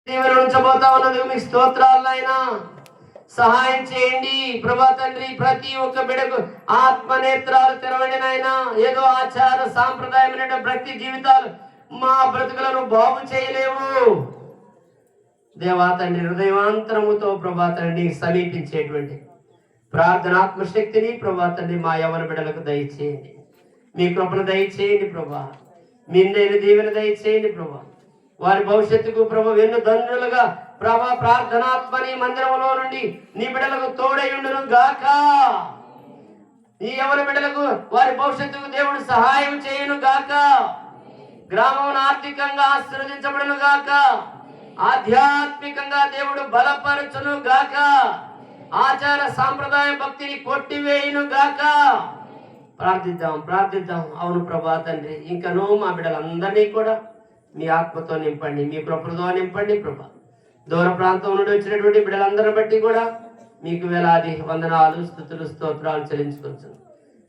దీవెన ఉంచబోతా ఉన్నందుకు మీకు స్తోత్రాలైనా సహాయం చేయండి ప్రభా తండ్రి. ప్రతి ఒక్క బిడకు ఆత్మనేత్రాలు తెరవండి నాయన. ఏదో ఆచార సాంప్రదాయమైన భక్తి జీవితాలు మా బ్రతుకులను బాగు చేయలేవు దేవా తండ్రి. హృదయవాంతరముతో ప్రభా తండ్రి సమీపించేటువంటి ప్రార్థనాత్మశక్తిని ప్రభా తండ్రి మా యవన బిడలకు దయచేయండి. మీ కృపను దయచేయండి ప్రభా. మిన్నైన దీవెన దయచేయండి ప్రభా. వారి భవిష్యత్తుకు ప్రభు వెన్ను దండ్రులుగా ప్రభా ప్రార్థనాత్మని మందిరంలో నుండి నీ బిడ్డలకు తోడయుండును గాక. ఈ యవన బిడ్డలకు వారి భవిష్యత్తుకు దేవుడు సహాయం చేయును గాక. గ్రామం ఆర్థికంగా ఆశీర్వదించబడును గాక. ఆధ్యాత్మికంగా దేవుడు బలపరచును గాక. ఆచార సాంప్రదాయ భక్తిని కొట్టివేయును గాక. ప్రార్థిద్దాం. అవును ప్రభా తండ్రి, ఇంకనూ మా బిడ్డలందరినీ కూడా మీ ఆత్మతో నింపండి, మీ కృపతో నింపండి ప్రభా. దూర ప్రాంతం నుండి వచ్చినటువంటి బిడ్డలందరిని బట్టి కూడా మీకు వేలాది వందనాలు, స్తుతులు, స్తోత్రాలు చెల్లించుకోవచ్చు.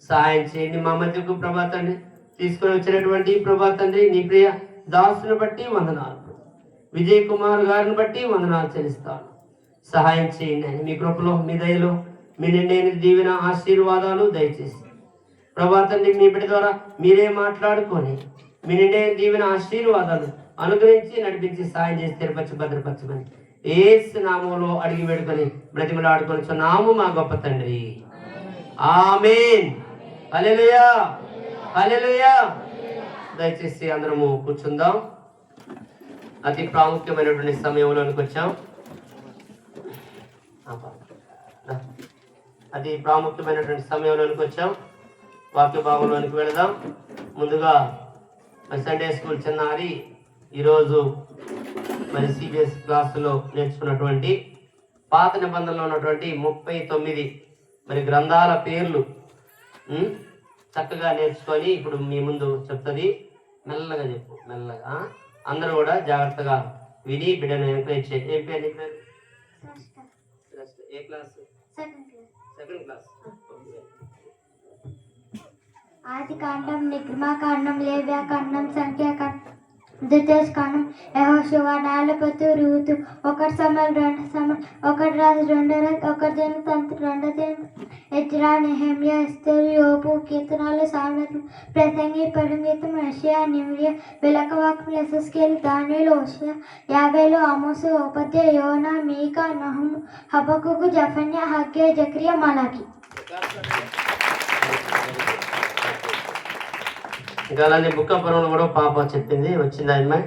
సహాయం చేయండి మా మధ్యకు ప్రభా తండ్రి. తీసుకొని వచ్చినటువంటి ప్రభా తండ్రి నీ ప్రియ దాసుని బట్టి వందనాలు. విజయ్ కుమార్ గారిని బట్టి వందనాలు చెల్లిస్తాను. సహాయం చేయండి అని మీ కృపలో, మీ దయలో, మీ నిండైన దీవెన ఆశీర్వాదాలు దయచేసి ప్రభా తండ్రి మీ బిడ్డ ద్వారా మీరే మాట్లాడుకొని మీ నిండైన దీవెన ఆశీర్వాదాలు అనుగ్రహించి నడిపించి సాయం చేసి తెరపచ్చి భద్రపరచమని యేసు నామములో అడిగి వేడుకొని బ్రతిమలాడుకొనుచున్నాము మా గొప్ప తండ్రి. ఆమేన్. హల్లెలూయా, హల్లెలూయా. దయచేసి అందరము కూర్చుందాం. అతి ప్రాముఖ్యమైనటువంటి సమయంలోనికి వచ్చాం. వాక్య భాగంలోనికి వెళదాం. ముందుగా సండే స్కూల్ చిన్నారి ఈరోజు మరి సిబిఎస్ క్లాసులో నేర్చుకున్నటువంటి పాత నిబంధనలో ఉన్నటువంటి 39 మరి గ్రంథాల పేర్లు చక్కగా నేర్చుకొని ఇప్పుడు మీ ముందు చెప్తుంది. మెల్లగా చెప్పు, మెల్లగా. అందరూ కూడా జాగ్రత్తగా విని బిడ్డను ఎంకరేజ్ చేయండి. ఏం పేరు నీ పేరు? ఏ క్లాస్? Second class. ఆది కాండం, నిర్గమకాండం, లేవ్యకాండం, సంఖ్యాకాండం, ద్వితీయోపదేశకాండం, యెహోషువ, న్యాయపతు, రూతు, 1 సమూయేలు, 2 సమూయేలు, 1 రాజు, 2 రాజు, 1 దినవృత్తాంతం, 2 దినవృత్తాంతం, ఎజ్రా, నెహెమ్యా, ఎస్తేరు, యోబు, కీర్తనలు, సామెతలు, ప్రసంగి, పరిగీతం, యెషయా, నిమ్రియా, విలాపవాక్యములు, యెహెజ్కేలు, దానియేలు, హోషేయ, యాబేలు, ఆమోసు, ఓబద్యా, యోనా, మీకా, నహూము, హబక్కూకు, జెఫన్యా, హగ్గై, జకరియా, మలాకి. ఇంకా అలానే బుక్ ఆఫ్ పరువులు కూడా పాప చెప్పింది. వచ్చిందా అమ్మాయి?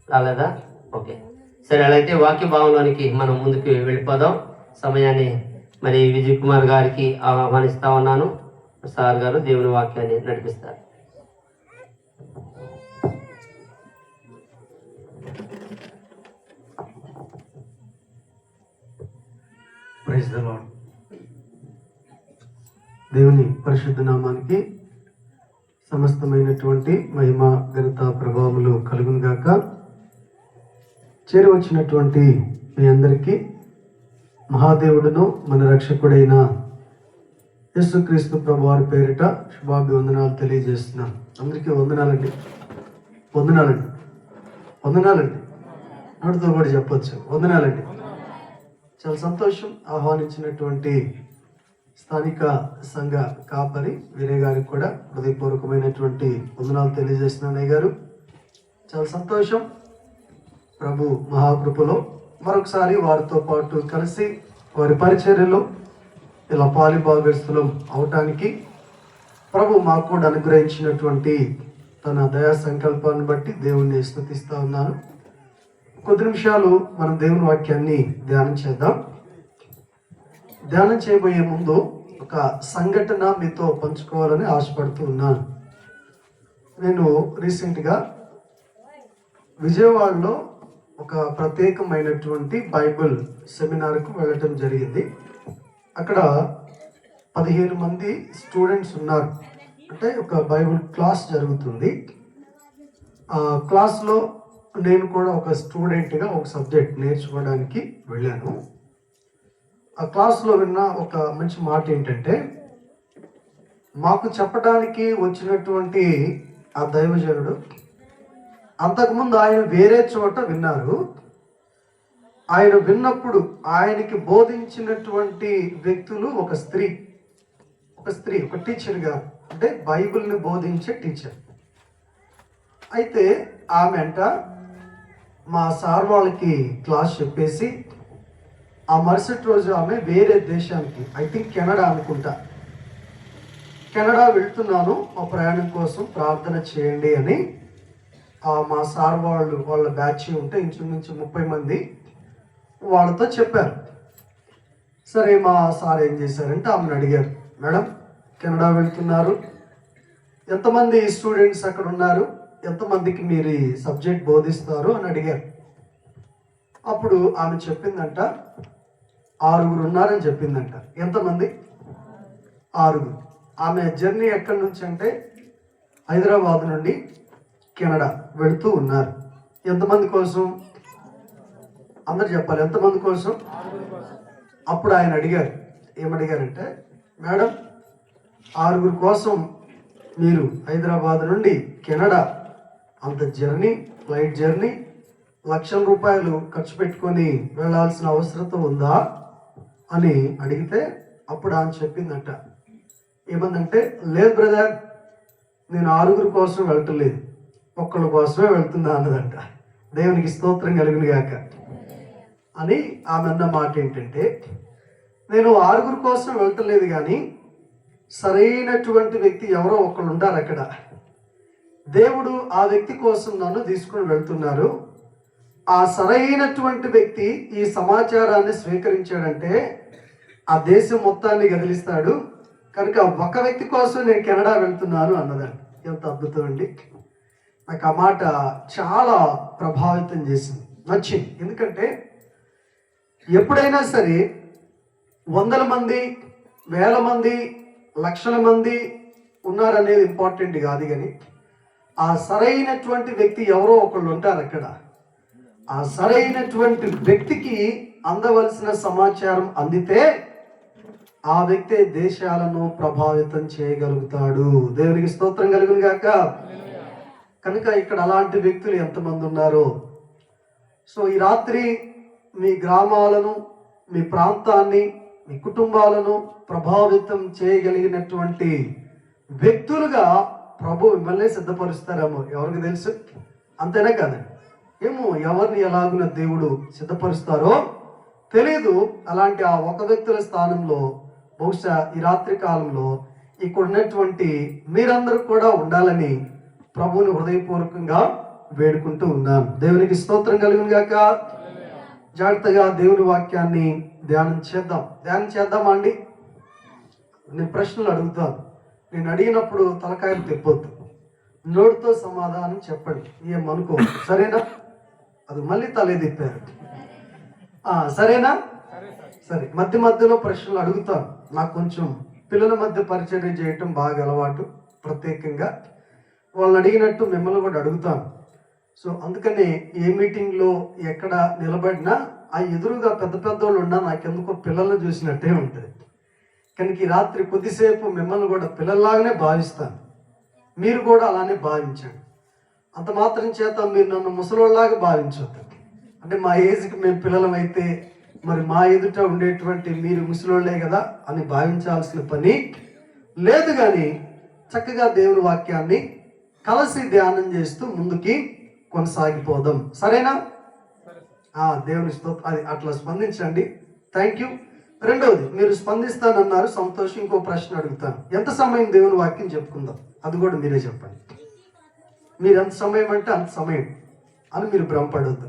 రాలేదా? ఓకే, సరే. అలా అయితే వాక్య భావంలోనికి మనం ముందుకు వెళ్ళిపోదాం. సమయాన్ని మరి విజయ్ కుమార్ గారికి ఆహ్వానిస్తా ఉన్నాను. సార్ గారు దేవుని వాక్యాన్ని నడిపిస్తారు. Praise the Lord. దేవుని పరిశుద్ధ నామానికి సమస్తమైనటువంటి మహిమ, ఘనత, ప్రభావములు కలుగును గాక. చేరవచ్చినటువంటి మీ అందరికీ మహాదేవుడును మన రక్షకుడైన యేసుక్రీస్తు ప్రభువారి పేరిట శుభాభివందనాలు తెలియజేస్తున్నాను. అందరికీ వందనాలండి. నాటితో కూడా చెప్పొచ్చు, వందనాలండి. చాలా సంతోషం. ఆహ్వానించినటువంటి స్థానిక సంఘ కాపరి వీరే గారికి కూడా హృదయపూర్వకమైనటువంటి వందనాలు తెలియజేస్తున్నాను. అయ్య గారు, చాలా సంతోషం. ప్రభు మహాకృపలో మరొకసారి వారితో పాటు కలిసి వారి పరిచర్యలో ఇలా పాలిభాగస్తులం అవటానికి ప్రభు మాకు కూడా అనుగ్రహించినటువంటి తన దయా సంకల్పాన్ని బట్టి దేవుణ్ణి స్తుతిస్తూ ఉన్నాను. కొద్ది నిమిషాలు మనం దేవుని వాక్యాన్ని ధ్యానం చేద్దాం. ధ్యానం చేయబోయే ముందు ఒక సంఘటన మీతో పంచుకోవాలని ఆశపడుతూ ఉన్నాను. నేను రీసెంట్గా విజయవాడలో ఒక ప్రత్యేకమైనటువంటి బైబిల్ సెమినార్కు వెళ్ళటం జరిగింది. అక్కడ 15 మంది స్టూడెంట్స్ ఉన్నారు. అంటే ఒక బైబిల్ క్లాస్ జరుగుతుంది. ఆ క్లాస్లో నేను కూడా ఒక స్టూడెంట్గా ఒక సబ్జెక్ట్ నేర్చుకోవడానికి వెళ్ళాను. ఆ క్లాస్లో విన్న ఒక మంచి మాట ఏంటంటే, మాకు చెప్పడానికి వచ్చినటువంటి ఆ దైవజనుడు అంతకుముందు ఆయన వేరే చోట విన్నారు, ఆయన విన్నప్పుడు ఆయనకి బోధించినటువంటి వ్యక్తులు ఒక స్త్రీ, ఒక టీచర్ గారు, అంటే బైబిల్ని బోధించే టీచర్. అయితే ఆమె అంట మా సార్ వాళ్ళకి క్లాస్ చెప్పేసి ఆ మరుసటి రోజు ఆమె వేరే దేశానికి, ఐ థింక్ కెనడా అనుకుంటా, కెనడా వెళ్తున్నాను, మా ప్రయాణం కోసం ప్రార్థన చేయండి అని మా సార్ వాళ్ళ బ్యాచ్ ఉంటే ఇంచుమించు 30 మంది వాళ్ళతో చెప్పారు. సరే మా సార్ ఏం చేశారంటే ఆమెను అడిగారు, మేడం కెనడా వెళ్తున్నారు, ఎంతమంది స్టూడెంట్స్ అక్కడ ఉన్నారు, ఎంతమందికి మీరు ఈ సబ్జెక్ట్ బోధిస్తారు అని అడిగారు. అప్పుడు ఆమె చెప్పిందంట 6 ఉన్నారని చెప్పిందంట. ఎంతమంది? 6. ఆమె జర్నీ ఎక్కడి నుంచి అంటే హైదరాబాద్ నుండి కెనడా వెళుతూ ఉన్నారు. ఎంతమంది కోసం? అందరు చెప్పాలి, ఎంతమంది కోసం? అప్పుడు ఆయన అడిగారు, ఏమడిగారంటే, మేడం 6 కోసం మీరు హైదరాబాద్ నుండి కెనడా అంత జర్నీ, ఫ్లైట్ జర్నీ, లక్షల రూపాయలు ఖర్చు పెట్టుకొని వెళ్ళాల్సిన అవసరం ఉందా అని అడిగితే అప్పుడు ఆమె చెప్పిందంట, ఏమందంటే, లేదు బ్రదర్, నేను 6 కోసం వెళ్ళట్లేదు, ఒక్కళ్ళ కోసమే వెళ్తున్నా అన్నదంట. దేవునికి స్తోత్రం కలుగును గాక అని ఆమె అన్న మాట ఏంటంటే, నేను 6 కోసం వెళ్ళట్లేదు, కానీ సరైనటువంటి వ్యక్తి ఎవరో ఒకళ్ళు ఉండారు అక్కడ, దేవుడు ఆ వ్యక్తి కోసం నన్ను తీసుకుని వెళ్తున్నారు. ఆ సరైనటువంటి వ్యక్తి ఈ సమాచారాన్ని స్వీకరించాడంటే ఆ దేశం మొత్తాన్ని కదిలిస్తాడు, కనుక ఒక వ్యక్తి కోసం నేను కెనడా వెళ్తున్నాను అన్నదండి. ఎంత అద్భుతం అండి! నాకు ఆ మాట చాలా ప్రభావితం చేసింది, నచ్చింది. ఎందుకంటే ఎప్పుడైనా సరే 100 మంది, 1000 మంది, లక్షల మంది ఉన్నారనేది ఇంపార్టెంట్ కాదు, కానీ ఆ సరైనటువంటి వ్యక్తి ఎవరో ఒకళ్ళు ఉంటారు అక్కడ. ఆ సరైనటువంటి వ్యక్తికి అందవలసిన సమాచారం అందితే ఆ వ్యక్తి దేశాలను ప్రభావితం చేయగలుగుతాడు. దేవునికి స్తోత్రం కలుగును గాక. కనుక ఇక్కడ అలాంటి వ్యక్తులు ఎంతమంది ఉన్నారో, సో ఈ రాత్రి మీ గ్రామాలను, మీ ప్రాంతాన్ని, మీ కుటుంబాలను ప్రభావితం చేయగలిగినటువంటి వ్యక్తులుగా ప్రభు మిమ్మల్ని సిద్ధపరుస్తారేమో, ఎవరికి తెలుసు? అంతేనా కాదండి? ఏమో ఎవరిని ఎలాగున దేవుడు సిద్ధపరుస్తారో తెలియదు. అలాంటి ఆ ఒక వ్యక్తుల స్థానంలో బహుశా ఈ రాత్రి కాలంలో ఇక్కడ ఉన్నటువంటి మీరందరూ కూడా ఉండాలని ప్రభువుని హృదయపూర్వకంగా వేడుకుంటూ ఉన్నాను. దేవునికి స్తోత్రం కలుగును గాక. జాగ్రత్తగా దేవుని వాక్యాన్ని ధ్యానం చేద్దామా అండి? నేను ప్రశ్నలు అడుగుతాను, నేను అడిగినప్పుడు తలకాయలు తిప్పొద్దు, నోటితో సమాధానం చెప్పండి, ఏమనుకో, సరేనా? అది మళ్ళీ తలే తిప్పారు, సరేనా? సరే, మధ్యలో ప్రశ్నలు అడుగుతాను. నాకు కొంచెం పిల్లల మధ్య పరిచర్య చేయటం బాగా అలవాటు, ప్రత్యేకంగా వాళ్ళని అడిగినట్టు మిమ్మల్ని కూడా అడుగుతాను. సో అందుకని ఏ మీటింగ్లో ఎక్కడ నిలబడినా ఆ ఎదురుగా పెద్ద పెద్దోళ్ళు ఉన్నా నాకెందుకో పిల్లల్ని చూసినట్టే ఉంటుంది. కనుక ఈ రాత్రి కొద్దిసేపు మిమ్మల్ని కూడా పిల్లల్లాగానే భావిస్తాను, మీరు కూడా అలానే భావించండి. అంత మాత్రం చేత మీరు నన్ను ముసలోళ్ళలాగా భావించవద్దు. అంటే మా ఏజ్కి మేము పిల్లలమైతే మరి మా ఎదుట ఉండేటువంటి మీరు ముసలోళ్ళే కదా అని భావించాల్సిన పని లేదు. కానీ చక్కగా దేవుని వాక్యాన్ని కలిసి ధ్యానం చేస్తూ ముందుకి కొనసాగిపోదాం, సరేనా? దేవుని స్తోత్రం. అది అట్లా స్పందించండి, థ్యాంక్ యూ. రెండవది, మీరు స్పందిస్తానన్నారు, సంతోషం. ఇంకో ప్రశ్న అడుగుతాను, ఎంత సమయం దేవుని వాక్యం చెప్పుకుందాం? అది కూడా మీరే చెప్పండి. మీరు ఎంత సమయం అంటే అంత సమయం అని మీరు భ్రమపడవద్దు.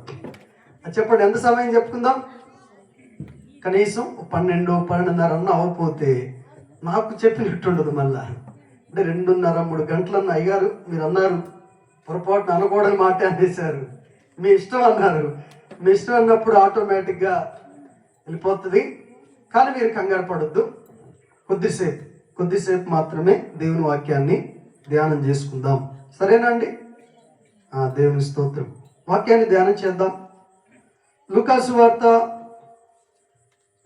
చెప్పండి, ఎంత సమయం చెప్పుకుందాం? కనీసం 12-12:30 అన్న అవ్వకపోతే నాకు చెప్పినట్టుండదు. మళ్ళా అంటే 2:30-3 గంటలన్న అయ్యారు. మీరు అన్నారు, పొరపాటున అనకూడని మాట అనేసారు, మీ ఇష్టం అన్నారు. మీ ఇష్టం అన్నప్పుడు ఆటోమేటిక్గా వెళ్ళిపోతుంది. కానీ మీరు కంగారు పడొద్దు, కొద్దిసేపు మాత్రమే దేవుని వాక్యాన్ని ధ్యానం చేసుకుందాం, సరేనా అండి? దేవుని స్తోత్రం. వాక్యాన్ని ధ్యానం చేద్దాం. లూకాసు వార్త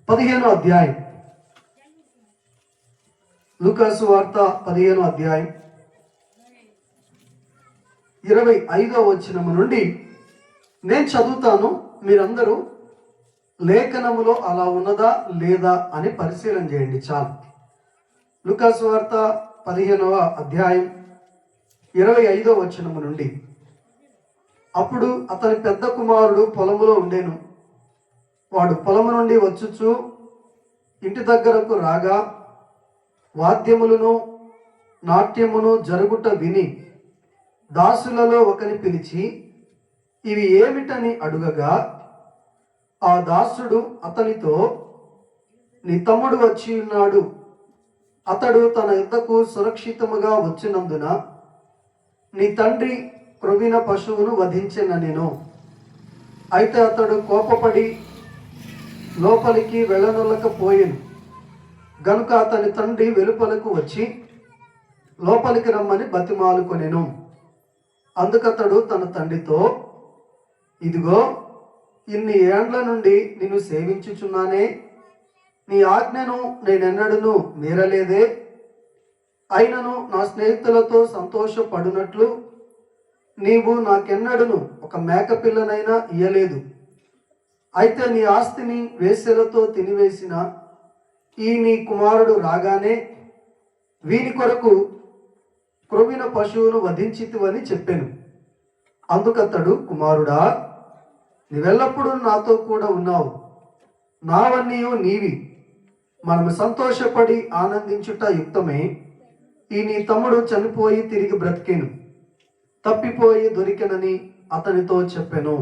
15వ అధ్యాయం. లూకాసు వార్త 15వ అధ్యాయం 25వ వచనము నుండి నేను చదువుతాను, మీరందరూ లేఖనములో అలా ఉన్నదా లేదా అని పరిశీలన చేయండి చాలు. లూకాసు వార్త 15వ అధ్యాయం 25వ వచనము నుండి, అప్పుడు అతని పెద్ద కుమారుడు పొలములో ఉండెను. వాడు పొలము నుండి వచ్చుచు ఇంటి దగ్గరకు రాగా వాద్యములను నాట్యమును జరుగుట విని దాసులలో ఒకని పిలిచి ఇవి ఏమిటని అడుగగా, ఆ దాసుడు అతనితో, నీ తమ్ముడు వచ్చి ఉన్నాడు, అతడు తన యుద్ధకు సురక్షితముగా వచ్చినందున నీ తండ్రి క్రొవ్విన పశువును వధించెననెను. అయితే అతడు కోపపడి లోపలికి వెళ్ళనొల్లకపోయెను గనుక అతని తండ్రి వెలుపలకు వచ్చి లోపలికి రమ్మని బతిమాలుకొనెను. అందుకతడు తన తండ్రితో, ఇదిగో ఇన్ని ఏండ్ల నుండి నిన్ను సేవించుచున్నానే, నీ ఆజ్ఞను నేనెన్నడూ మీరలేదే. అయినను నా స్నేహితులతో సంతోషపడునట్లు నీవు నాకెన్నడను ఒక మేకపిల్లనైనా ఇయ్యలేదు. అయితే నీ ఆస్తిని వేశ్యలతో తినివేసిన ఈ నీ కుమారుడు రాగానే వీని కొరకు క్రొవ్విన పశువును వధించితివని చెప్పెను. అందుకతడు, కుమారుడా, నీవెల్లప్పుడూ నాతో కూడా ఉన్నావు, నావన్నీ నీవి, మనము సంతోషపడి ఆనందించుట యుక్తమే. ఈ నీ తమ్ముడు చనిపోయి తిరిగి బ్రతికెను, తప్పిపోయి దొరికెనని అతనితో చెప్పెను.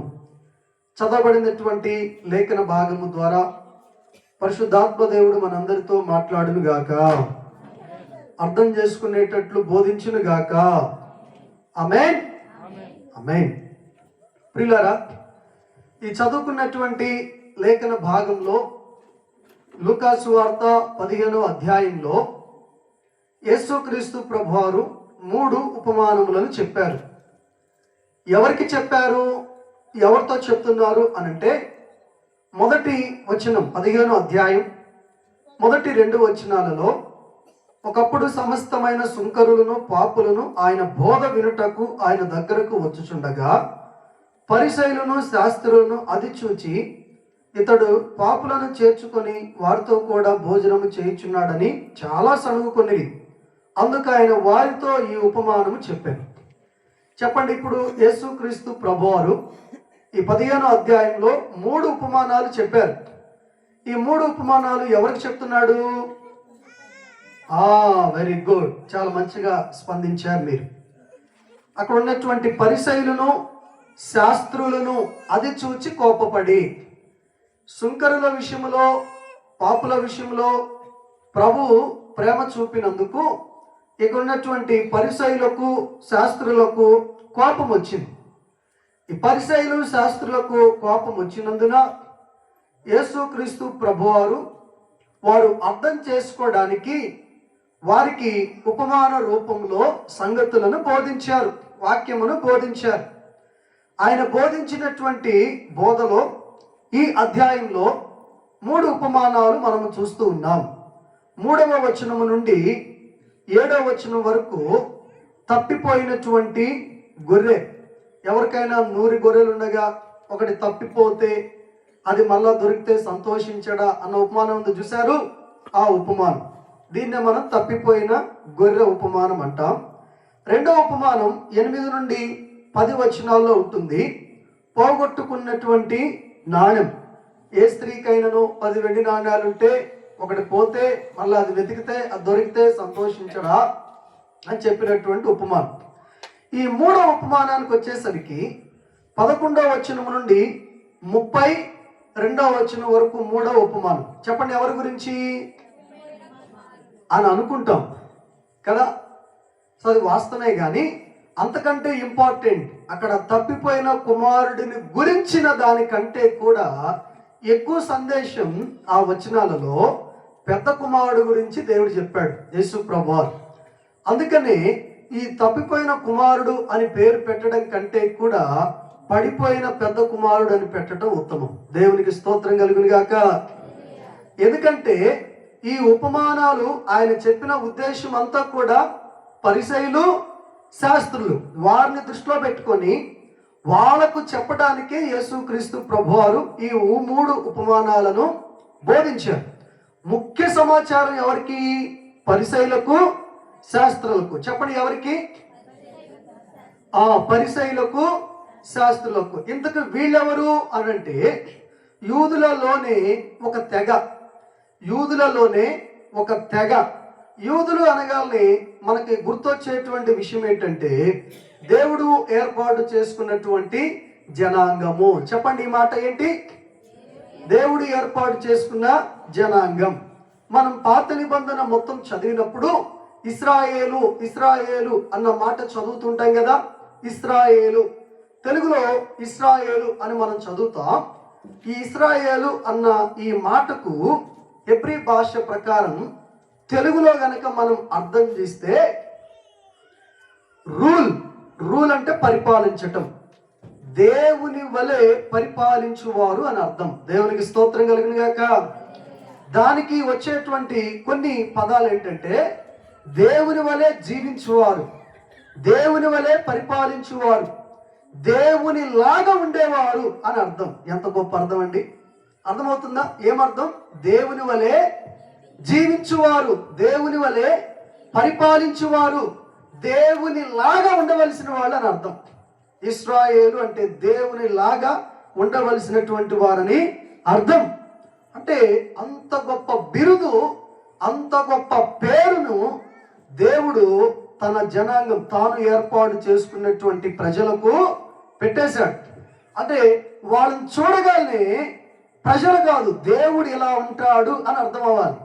చదవబడినటువంటి లేఖన భాగము ద్వారా పరిశుద్ధాత్మ దేవుడు మనందరితో మాట్లాడును గాక, అర్థం చేసుకునేటట్లు బోధించును గాక. ఆమేన్, ఆమేన్. ప్రియులారా, ఈ చదువుకున్నటువంటి లేఖన భాగంలో లూకాసు వార్త 15వ అధ్యాయంలో యేసుక్రీస్తు ప్రభువారు 3 ఉపమానములను చెప్పారు. ఎవరికి చెప్పారు, ఎవరితో చెప్తున్నారు అనంటే, మొదటి వచనం 15వ అధ్యాయం మొదటి 2 వచనాలలో ఒకప్పుడు సమస్తమైన సుంకరులను పాపులను ఆయన బోధ వినుటకు ఆయన దగ్గరకు వచ్చుచుండగా పరిసయ్యులను శాస్త్రులను అది చూచి ఇతడు పాపులను చేర్చుకొని వారితో కూడా భోజనము చేయుచున్నాడని చాలా సణుగుకొనిరి. అందుకు ఆయన వారితో ఈ ఉపమానము చెప్పారు. చెప్పండి, ఇప్పుడు యేసుక్రీస్తు ప్రభువారు ఈ 15వ అధ్యాయంలో 3 ఉపమానాలు చెప్పారు. ఈ 3 ఉపమానాలు ఎవరికి చెప్తున్నాడు? వెరీ గుడ్, చాలా మంచిగా స్పందించారు మీరు. అక్కడ ఉన్నటువంటి పరిసయ్యులను శాస్త్రులను అది చూచి కోపపడి, సుంకరుల విషయంలో పాపుల విషయంలో ప్రభువు ప్రేమ చూపినందుకు ఇక్కడ ఉన్నటువంటి పరిసయ్యులకు శాస్త్రులకు కోపం వచ్చింది. ఈ పరిసయ్యులు శాస్త్రులకు కోపం వచ్చినందున యేసుక్రీస్తు ప్రభువారు వారు అర్థం చేసుకోవడానికి వారికి ఉపమాన రూపంలో సంగతులను బోధించారు, వాక్యమును బోధించారు. ఆయన బోధించినటువంటి బోధలో ఈ అధ్యాయంలో 3 ఉపమానాలు మనము చూస్తూ ఉన్నాం. 3వ వచనము నుండి 7వ వచనం వరకు తప్పిపోయినటువంటి గొర్రె. ఎవరికైనా 100 గొర్రెలు ఉండగా ఒకటి తప్పిపోతే అది మళ్ళా దొరికితే సంతోషించడా అన్న ఉపమానం ఉంది చూశారు, ఆ ఉపమానం. దీన్నే మనం తప్పిపోయిన గొర్రె ఉపమానం అంటాం. 2వ ఉపమానం 8 నుండి 10 వచనాల్లో ఉంటుంది. పోగొట్టుకున్నటువంటి నాణ్యం. ఏ స్త్రీకైనాను 10 వెండి నాణ్యాలుంటే ఒకటి పోతే మళ్ళీ అది వెతికితే అది దొరికితే సంతోషించడా అని చెప్పినటువంటి ఉపమానం. ఈ 3వ ఉపమానానికి వచ్చేసరికి 11వ వచనం నుండి 32వ వచనం వరకు 3వ ఉపమానం. చెప్పండి, ఎవరి గురించి అని అనుకుంటాం కదా. సో అది వాస్తవమే, కానీ అంతకంటే ఇంపార్టెంట్ అక్కడ తప్పిపోయిన కుమారుడిని గురించిన దానికంటే కూడా ఎక్కువ సందేశం ఆ వచనాలలో పెద్ద కుమారుడు గురించి దేవుడు చెప్పాడు, యేసు ప్రభువారు. అందుకని ఈ తప్పిపోయిన కుమారుడు అని పేరు పెట్టడం కంటే కూడా పడిపోయిన పెద్ద కుమారుడు అని పెట్టడం ఉత్తమం. దేవునికి స్తోత్రం కలుగును గాక. ఎందుకంటే ఈ ఉపమానాలు ఆయన చెప్పిన ఉద్దేశం అంతా కూడా పరిసయ్యులు శాస్త్రులు వారిని దృష్టిలో పెట్టుకొని వాళ్ళకు చెప్పడానికే యేసుక్రీస్తు ప్రభువారు ఈ 3 ఉపమానాలను బోధించారు. ముఖ్య సమాచారం ఎవరికి? పరిసయ్యులకు, శాస్త్రులకు. చెప్పండి, ఎవరికి? పరిసయ్యులకు, శాస్త్రులకు. ఇంతకు వీళ్ళెవరు అనంటే యూదులలోనే ఒక తెగ. యూదులు అనగానే మనకి గుర్తొచ్చేటువంటి విషయం ఏంటంటే దేవుడు ఏర్పాటు చేసుకున్నటువంటి జనాంగము. చెప్పండి, ఈ మాట ఏంటి? దేవుడు ఏర్పాటు చేసుకున్న జనాంగం. మనం పాత నిబంధన మొత్తం చదివినప్పుడు ఇస్రాయేలు అన్న మాట చదువుతుంటాం కదా. ఇస్రాయేలు, తెలుగులో ఇస్రాయేలు అని మనం చదువుతాం. ఈ ఇస్రాయేలు అన్న ఈ మాటకు హెబ్రీ భాష ప్రకారం తెలుగులో గనక మనం అర్థం చేస్తే రూల్ అంటే పరిపాలించటం, దేవుని వలె పరిపాలించువారు అని అర్థం. దేవునికి స్తోత్రం కలుగును గాక. దానికి వచ్చేటువంటి కొన్ని పదాలు ఏంటంటే దేవుని వలె జీవించువారు, దేవుని వలె పరిపాలించువారు, దేవుని లాగా ఉండేవారు అని అర్థం. ఎంత గొప్ప అర్థం అండి! అర్థమవుతుందా? ఏమర్థం? దేవుని వలె జీవించువారు, దేవుని వలె పరిపాలించువారు, దేవుని లాగా ఉండవలసిన వాళ్ళు అని అర్థం. ఇశ్రాయేలు అంటే దేవుని లాగా ఉండవలసినటువంటి వారని అర్థం. అంటే అంత గొప్ప బిరుదు, అంత గొప్ప పేరును దేవుడు తన జనాంగం, తాను ఏర్పాటు చేసుకున్నటువంటి ప్రజలకు పెట్టేశాడు. అంటే వాళ్ళని చూడగానే ప్రజలు కాదు, దేవుడు ఇలా ఉంటాడు అని అర్థం అవ్వాలి.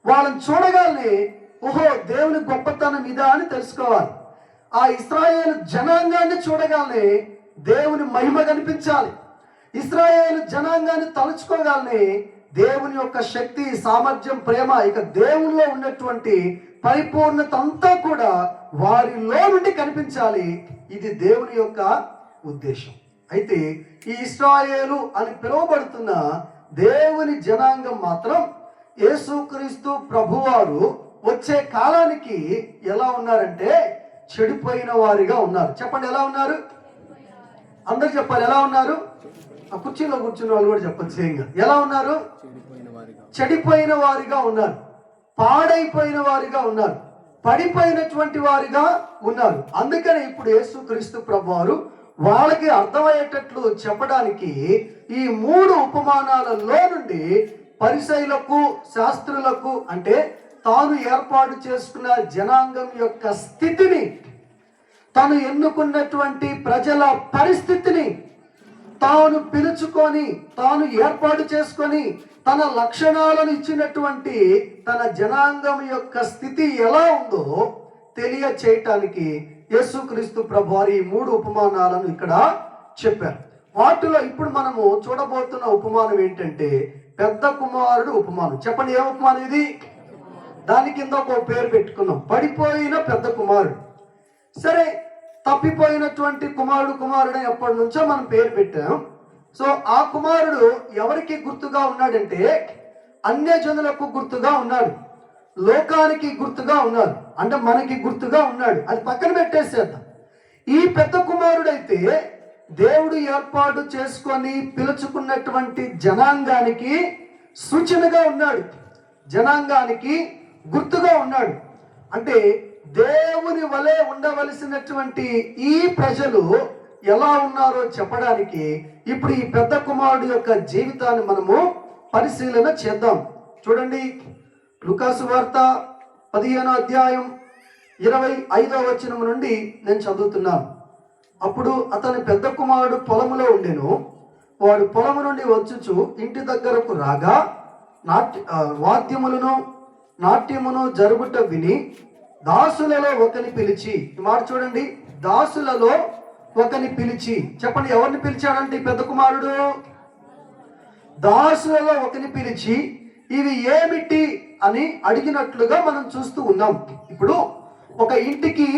వాళ్ళని చూడగానే ఓహో దేవుని గొప్పతనం ఇదా అని తెలుసుకోవాలి. ఆ ఇశ్రాయేలు జనాంగాన్ని చూడగానే దేవుని మహిమ కనిపించాలి. ఇశ్రాయేలు జనాంగాన్ని తలుచుకోగానే దేవుని యొక్క శక్తి, సామర్థ్యం, ప్రేమ, ఇక దేవునిలో ఉన్నటువంటి పరిపూర్ణత అంతా కూడా వారిలో నుండి కనిపించాలి. ఇది దేవుని యొక్క ఉద్దేశం. అయితే ఈ ఇశ్రాయేలు అని పిలువబడుతున్న దేవుని జనాంగం మాత్రం యేసుక్రీస్తు ప్రభువారు వచ్చే కాలానికి ఎలా ఉన్నారంటే చెడిపోయిన వారిగా ఉన్నారు. చెప్పండి, ఎలా ఉన్నారు? అందరు చెప్పాలి, ఎలా ఉన్నారు? ఆ కుర్చీలో కూర్చున్న వాళ్ళు కూడా చెప్పచ్చు. ఎలా ఉన్నారు? చెడిపోయిన వారిగా ఉన్నారు, పాడైపోయిన వారిగా ఉన్నారు, పడిపోయినటువంటి వారిగా ఉన్నారు. అందుకని ఇప్పుడు యేసుక్రీస్తు ప్రభువారు వాళ్ళకి అర్థమయ్యేటట్లు చెప్పడానికి ఈ 3 ఉపమానాలలో నుండి పరిసయ్యులకు, శాస్త్రులకు, అంటే తాను ఏర్పాటు చేసుకున్న జనాంగం యొక్క స్థితిని, తాను ఎన్నుకున్నటువంటి ప్రజల పరిస్థితిని, తాను పిలుచుకొని, తాను ఏర్పాటు చేసుకొని, తన లక్షణాలను ఇచ్చినటువంటి తన జనాంగం యొక్క స్థితి ఎలా ఉందో తెలియచేయటానికి యేసుక్రీస్తు ప్రభువారు ఈ 3 ఉపమానాలను ఇక్కడ చెప్పారు. వాటిలో ఇప్పుడు మనము చూడబోతున్న ఉపమానం ఏంటంటే పెద్ద కుమారుడు ఉపమానం. చెప్పండి, ఏ ఉపమానం ఇది? దాని కింద ఒక పేరు పెట్టుకున్నాం, పడిపోయిన పెద్ద కుమారుడు. సరే, తప్పిపోయినటువంటి కుమారుడు ఎప్పటి నుంచో మనం పేరు పెట్టాం. సో ఆ కుమారుడు ఎవరికి గుర్తుగా ఉన్నాడంటే అన్యజనులకు గుర్తుగా ఉన్నాడు, లోకానికి గుర్తుగా ఉన్నాడు, అంటే మనకి గుర్తుగా ఉన్నాడు. అది పక్కన పెట్టేసేద్దాం. ఈ పెద్ద కుమారుడైతే దేవుడు ఏర్పాటు చేసుకొని పిలుచుకున్నటువంటి జనాంగానికి సూచనగా ఉన్నాడు, జనాంగానికి గుర్తుగా ఉన్నాడు. అంటే దేవుని వలె ఉండవలసినటువంటి ఈ ప్రజలు ఎలా ఉన్నారో చెప్పడానికి ఇప్పుడు ఈ పెద్ద కుమారుడు యొక్క జీవితాన్ని మనము పరిశీలన చేద్దాం. చూడండి, లూకాసు వార్త 15వ అధ్యాయం 25వ వచనం నుండి నేను చదువుతున్నాను. అప్పుడు అతని పెద్ద కుమారుడు పొలములో ఉండెను. వాడు పొలము నుండి వచ్చుచు ఇంటి దగ్గరకు రాగా నాట్యమును జరుగుట విని దాసులలో ఒకని పిలిచి, ఈ మాట చూడండి, దాసులలో ఒకని పిలిచి. చెప్పండి, ఎవరిని పిలిచాడంటే ఈ పెద్ద కుమారుడు దాసులలో ఒకని పిలిచి ఇవి ఏమిటి అని అడిగినట్లుగా మనం చూస్తూ ఉన్నాం. ఇప్పుడు ఒక ఇంటికి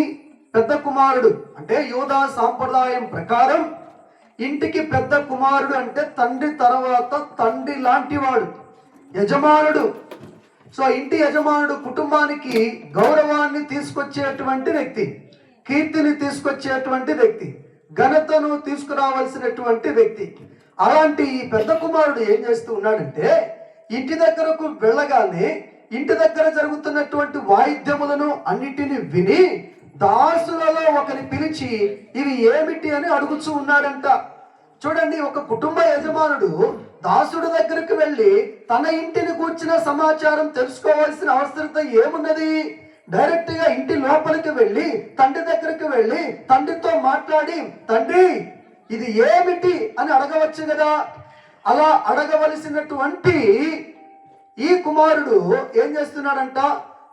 పెద్ద కుమారుడు అంటే యూదా సాంప్రదాయం ప్రకారం ఇంటికి పెద్ద కుమారుడు అంటే తండ్రి తర్వాత తండ్రి లాంటి వాడు, యజమానుడు. సో ఇంటి యజమానుడు కుటుంబానికి గౌరవాన్ని తీసుకొచ్చేటువంటి వ్యక్తి, కీర్తిని తీసుకొచ్చేటువంటి వ్యక్తి, ఘనతను తీసుకురావాల్సినటువంటి వ్యక్తి. అలాంటి ఈ పెద్ద కుమారుడు ఏం చేస్తూ ఉన్నాడంటే, ఇంటి దగ్గరకు వెళ్ళగానే ఇంటి దగ్గర జరుగుతున్నటువంటి వాయిద్యములను అన్నిటిని విని దాసులలో ఒకరిని పిలిచి ఇవి ఏమిటి అని అడుగుతూ ఉన్నాడంట. చూడండి, ఒక కుటుంబ యజమానుడు దాసుడు దగ్గరికి వెళ్ళి తన ఇంటిని కూర్చిన సమాచారం తెలుసుకోవాల్సిన అవసరత ఏమున్నది? డైరెక్ట్ గా ఇంటి లోపలికి వెళ్ళి తండ్రి దగ్గరికి వెళ్ళి తండ్రితో మాట్లాడి, తండ్రి ఇది ఏమిటి అని అడగవచ్చు కదా. అలా అడగవలసినటువంటి ఈ కుమారుడు ఏం చేస్తున్నాడంట?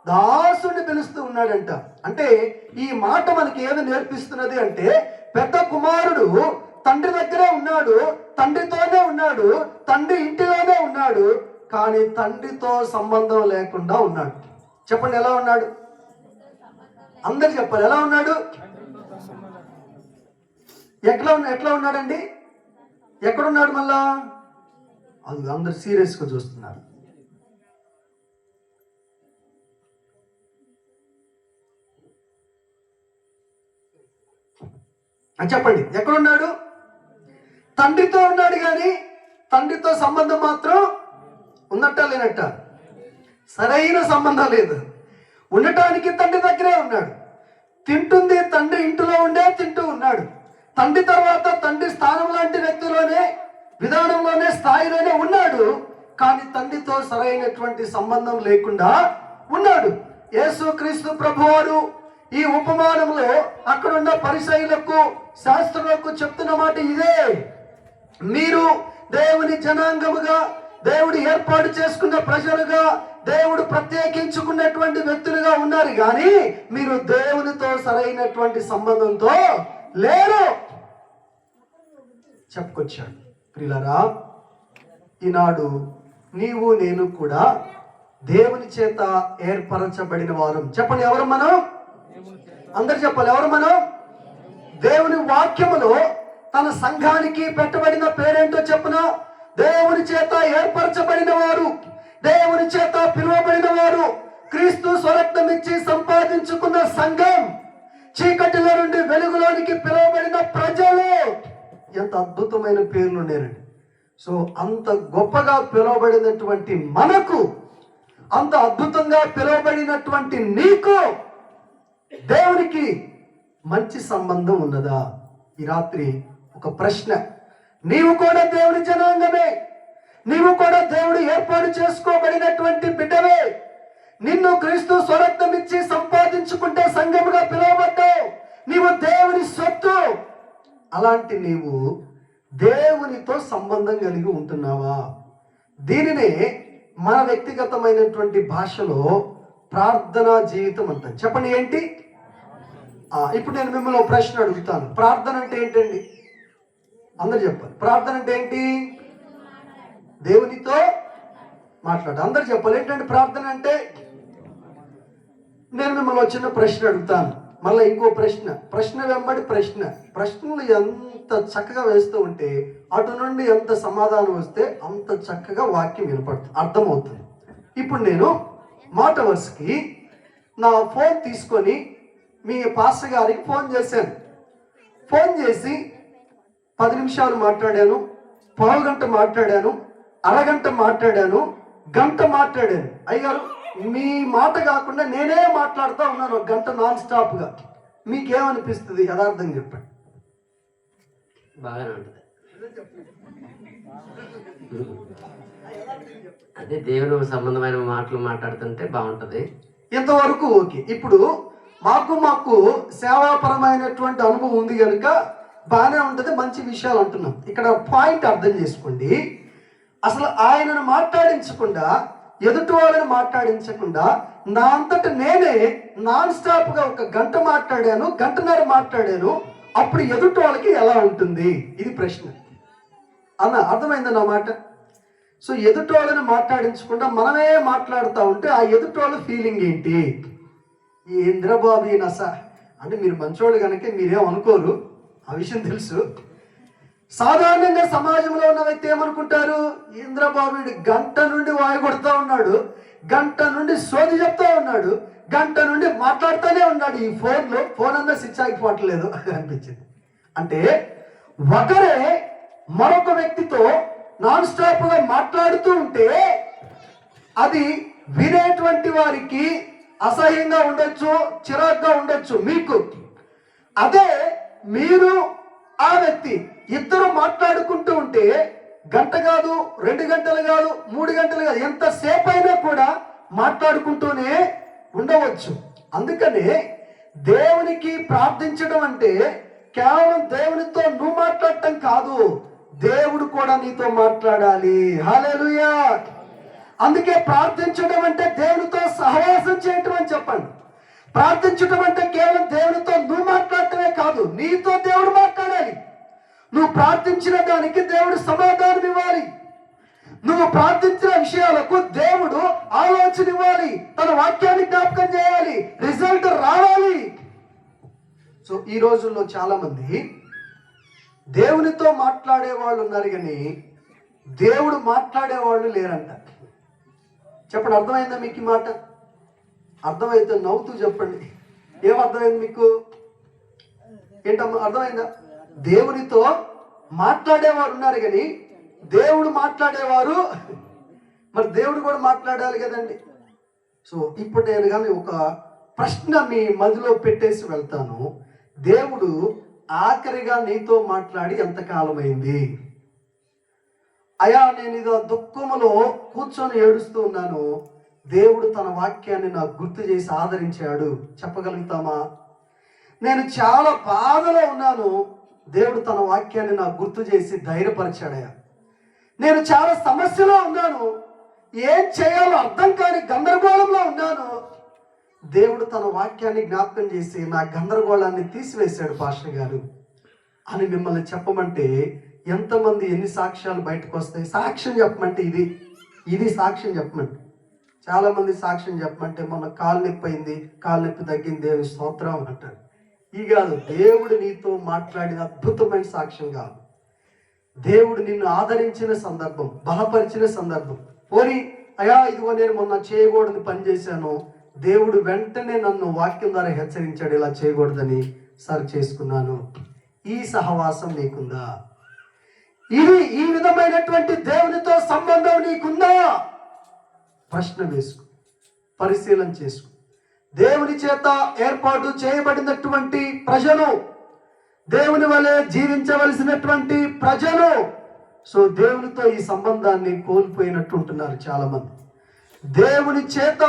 దాసుని పిలుస్తూ ఉన్నాడంట. అంటే ఈ మాట మనకి ఏమి నేర్పిస్తున్నది అంటే, పెద్ద కుమారుడు తండ్రి దగ్గరే ఉన్నాడు, తండ్రితోనే ఉన్నాడు, తండ్రి ఇంటిలోనే ఉన్నాడు, కానీ తండ్రితో సంబంధం లేకుండా ఉన్నాడు. చెప్పండి, ఎలా ఉన్నాడు? అందరు చెప్పాలి, ఎలా ఉన్నాడు? ఎట్లా ఉన్నాడండి? ఎక్కడున్నాడు? మళ్ళా అది అందరు సీరియస్ గా చూస్తున్నారు. చెప్పండి, ఎక్కడున్నాడు? తండ్రితో ఉన్నాడు, కానీ తండ్రితో సంబంధం మాత్రం ఉన్నట్ట లేనట్ట? సరైన సంబంధం లేదు. ఉండటానికి తండ్రి దగ్గరే ఉన్నాడు. తింటుంది తండ్రి ఇంటిలో ఉండే తింటూ ఉన్నాడు. తండ్రి తర్వాత తండ్రి స్థానం లాంటి వ్యక్తిలోనే, విధానంలోనే, స్థాయిలోనే ఉన్నాడు, కానీ తండ్రితో సరైనటువంటి సంబంధం లేకుండా ఉన్నాడు. యేసుక్రీస్తు ప్రభువారు ఈ ఉపమానంలో అక్కడున్న పరిసయ్యులకు, శాస్త్రులకు చెప్తున్న మాట ఇదే: మీరు దేవుని జనాంగముగా, దేవుడు ఏర్పాటు చేసుకున్న ప్రజలుగా, దేవుడు ప్రత్యేకించుకున్నటువంటి వ్యక్తులుగా ఉన్నారు, కానీ మీరు దేవునితో సరైనటువంటి సంబంధంతో లేరు చెప్పుకొచ్చాడు. ప్రియులారా, ఈనాడు నీవు నేను కూడా దేవుని చేత ఏర్పరచబడిన వారం. చెప్పండి, ఎవరు మనం? అందరు చెప్పాలి, ఎవరు మనం? దేవుని వాక్యములో తన సంఘానికి పెట్టబడిన పేరేంటో చెప్పున? దేవుని చేత ఏర్పరచబడిన వారు, దేవుని చేత పిలువబడిన వారు, క్రీస్తు స్వరక్తం ఇచ్చి సంపాదించుకున్న సంఘం, చీకటిలో నుండి వెలుగులోనికి పిలువబడిన ప్రజలు. ఎంత అద్భుతమైన పేర్లు ఉండేనండి. సో అంత గొప్పగా పిలువబడినటువంటి మనకు, అంత అద్భుతంగా పిలువబడినటువంటి నీకు దేవునికి మంచి సంబంధం ఉన్నదా? ఈ రాత్రి ఒక ప్రశ్న. నీవు కూడా దేవుని జనాంగమే, నీవు కూడా దేవుడు ఏర్పాటు చేసుకోబడినటువంటి బిడ్డవే. నిన్ను క్రీస్తు స్వరక్తం ఇచ్చి సంపాదించుకుంటే సంఘముగా పిలువబడ్డావు. నీవు దేవుని సొత్తు. అలాంటి నీవు దేవునితో సంబంధం కలిగి ఉంటున్నావా? దీనినే మన వ్యక్తిగతమైనటువంటి భాషలో ప్రార్థనా జీవితం అంటారు. చెప్పండి, ఏంటి? ఇప్పుడు నేను మిమ్మల్ని ప్రశ్న అడుగుతాను. ప్రార్థన అంటే ఏంటండి? అందరు చెప్పాలి. ప్రార్థన అంటే ఏంటి? దేవునితో మాట్లాడు. అందరు చెప్పాలి, ఏంటంటే ప్రార్థన అంటే? నేను మిమ్మల్ని చిన్న ప్రశ్న అడుగుతాను, మళ్ళీ ఇంకో ప్రశ్న వెంబడి ప్రశ్నలు ఎంత చక్కగా వేస్తూ ఉంటే అటు నుండి ఎంత సమాధానం వస్తే అంత చక్కగా వాక్యం వినపడుతుంది, అర్థమవుతుంది. ఇప్పుడు నేను మాట వరుసకి నా ఫోన్ తీసుకొని మీ పాస్టర్ గారికి ఫోన్ చేశాను. ఫోన్ చేసి 10 నిమిషాలు మాట్లాడాను, పావు గంట మాట్లాడాను, అరగంట మాట్లాడాను, గంట మాట్లాడాను. అయ్యారు, మీ మాట కాకుండా నేనే మాట్లాడుతూ ఉన్నాను 1 గంట నాన్ స్టాప్ గా. మీకేమనిపిస్తుంది? యథార్థంగా చెప్పండి. బాగానే ఉంటుంది. అదే దేవుని సంబంధమైన మాటలు మాట్లాడుతుంటే బాగుంటది. ఇంతవరకు ఓకే. ఇప్పుడు మాకు సేవాపరమైనటువంటి అనుభవం ఉంది కనుక బాగానే ఉంటుంది, మంచి విషయాలు అంటున్నాం. ఇక్కడ పాయింట్ అర్థం చేసుకోండి. అసలు ఆయనను మాట్లాడించకుండా, ఎదుటి వాళ్ళని మాట్లాడించకుండా నా అంతట నేనే నాన్ స్టాప్ గా 1 గంట మాట్లాడాను, గంటన్నర మాట్లాడాను. అప్పుడు ఎదుటి వాళ్ళకి ఎలా ఉంటుంది? ఇది ప్రశ్న. అన్న అర్థమైంది నా మాట? సో ఎదుటి వాళ్ళని మాట్లాడించకుండా మనమే మాట్లాడుతూ ఉంటే ఆ ఎదుటి వాళ్ళ ఫీలింగ్ ఏంటి? ఈ ఇంద్రబాబు ఈ నస అంటే మీరు మంచోళ్ళు కనుక మీరేం అనుకోరు, ఆ విషయం తెలుసు. సాధారణంగా సమాజంలో ఉన్న వ్యక్తి ఏమనుకుంటారు? ఇంద్రబాబుడు గంట నుండి వాయి కొడతా ఉన్నాడు, గంట నుండి సోది చెప్తా ఉన్నాడు, గంట నుండి మాట్లాడుతూనే ఉన్నాడు. ఈ ఫోన్ అన్నా స్విచ్ ఆగిపోవట్లేదు అనిపించింది. అంటే ఒకరే మరొక వ్యక్తితో నాన్ స్టాప్ గా మాట్లాడుతూ ఉంటే అది వినేటువంటి వారికి అసహ్యంగా ఉండొచ్చు, చిరాగ్గా ఉండొచ్చు మీకు. అదే మీరు ఆ వ్యక్తి ఇద్దరు మాట్లాడుకుంటూ ఉంటే గంట కాదు, 2 గంటలు కాదు, 3 గంటలు కాదు, ఎంతసేపు అయినా కూడా మాట్లాడుకుంటూనే ఉండవచ్చు. అందుకనే దేవునికి ప్రార్థించడం అంటే కేవలం దేవునితో నువ్వు మాట్లాడటం కాదు, దేవుడు కూడా నీతో మాట్లాడాలి. హల్లెలూయా. అందుకే ప్రార్థించడం అంటే దేవునితో సహవాసం చేయటం అని చెప్పండి. ప్రార్థించడం అంటే కేవలం దేవునితో నువ్వు మాట్లాడటమే కాదు, నీతో దేవుడు మాట్లాడాలి. నువ్వు ప్రార్థించిన దానికి దేవుడు సమాధానం ఇవ్వాలి. నువ్వు ప్రార్థించిన విషయాలకు దేవుడు ఆలోచన ఇవ్వాలి, తన వాక్యాన్ని జ్ఞాపకం చేయాలి, రిజల్ట్ రావాలి. సో ఈ రోజుల్లో చాలా మంది దేవునితో మాట్లాడే వాళ్ళు ఉన్నారు కానీ దేవుడు మాట్లాడే వాళ్ళు లేరంట. చెప్పండి, అర్థమైందా మీకు ఈ మాట? అర్థమైతే నవ్వుతూ చెప్పండి. ఏం అర్థమైంది మీకు? ఏంటమ్మా అర్థమైందా? దేవునితో మాట్లాడేవారు ఉన్నారు కానీ దేవుడు మాట్లాడేవారు, మరి దేవుడు కూడా మాట్లాడాలి కదండి. సో ఇప్పుడు నేను కానీ ఒక ప్రశ్న మీ మదిలో పెట్టేసి వెళ్తాను. దేవుడు ఆఖరిగా నీతో మాట్లాడి ఎంతకాలమైంది? అయా నేను ఇదో దుఃఖములో కూర్చొని ఏడుస్తూ ఉన్నాను, దేవుడు తన వాక్యాన్ని నాకు గుర్తు చేసి ఆదరించాడు చెప్పగలుగుతామా? నేను చాలా బాధలో ఉన్నాను, దేవుడు తన వాక్యాన్ని నాకు గుర్తు చేసి ధైర్యపరిచాడయా. నేను చాలా సమస్యలో ఉన్నాను, ఏం చేయాలో అర్థం కాని గందరగోళంలో ఉన్నాను, దేవుడు తన వాక్యాన్ని జ్ఞాపకం చేసి నా గందరగోళాన్ని తీసివేశాడు పాస్టర్ గారు అని మిమ్మల్ని చెప్పమంటే ఎంతమంది, ఎన్ని సాక్ష్యాలు బయటకు వస్తాయి? సాక్ష్యం చెప్పమంటే ఇది సాక్ష్యం చెప్పమంటే చాలా మంది సాక్ష్యం చెప్పమంటే మొన్న కాలు నొప్పి అయింది, కాలు నొప్పి తగ్గింది, దేవుని స్తోత్రం అంటారు. ఈ కాదు, దేవుడు నీతో మాట్లాడిన అద్భుతమైన సాక్ష్యం కాదు. దేవుడు నిన్ను ఆదరించిన సందర్భం, బలపరిచిన సందర్భం. పోనీ అయా ఇదిగో నేను మొన్న చేయకూడని పని చేశాను, దేవుడు వెంటనే నన్ను వాక్యం ద్వారా హెచ్చరించాడు ఇలా చేయకూడదని, సరి చేసుకున్నాను. ఈ సహవాసం నీకుందా? ఈ విధమైనటువంటి దేవునితో సంబంధం నీకుందా? ప్రశ్న వేసుకో, పరిశీలన చేసుకో. దేవుని చేత ఏర్పాటు చేయబడినటువంటి ప్రజలు, దేవుని వలె జీవించవలసినటువంటి ప్రజలు, సో దేవునితో ఈ సంబంధాన్ని కోల్పోయినట్టు ఉంటున్నారు చాలా మంది. దేవుని చేత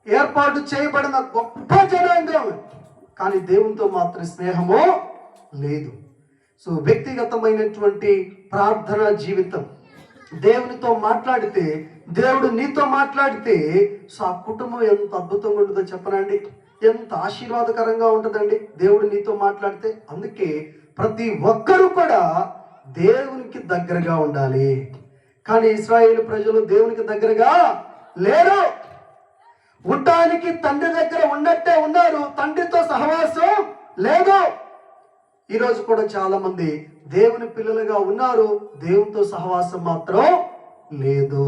ఏర్పాటు చేయబడిన గొప్ప జనాంగం, కానీ దేవునితో మాత్రం స్నేహము లేదు. సో వ్యక్తిగతమైనటువంటి ప్రార్థన జీవితం, దేవునితో మాట్లాడితే, దేవుడు నీతో మాట్లాడితే, సో ఆ కుటుంబం ఎంత అద్భుతంగా ఉంటుందో చెప్పనండి, ఎంత ఆశీర్వాదకరంగా ఉంటుందండి దేవుడు నీతో మాట్లాడితే. అందుకే ప్రతి ఒక్కరూ కూడా దేవునికి దగ్గరగా ఉండాలి. కానీ ఇశ్రాయేలు ప్రజలు దేవునికి దగ్గరగా లేరు. ఉండటానికి తండ్రి దగ్గర ఉన్నట్టే ఉన్నారు, తండ్రితో సహవాసం లేదు. ఈరోజు కూడా చాలా మంది దేవుని పిల్లలుగా ఉన్నారు, దేవునితో సహవాసం మాత్రం లేదు.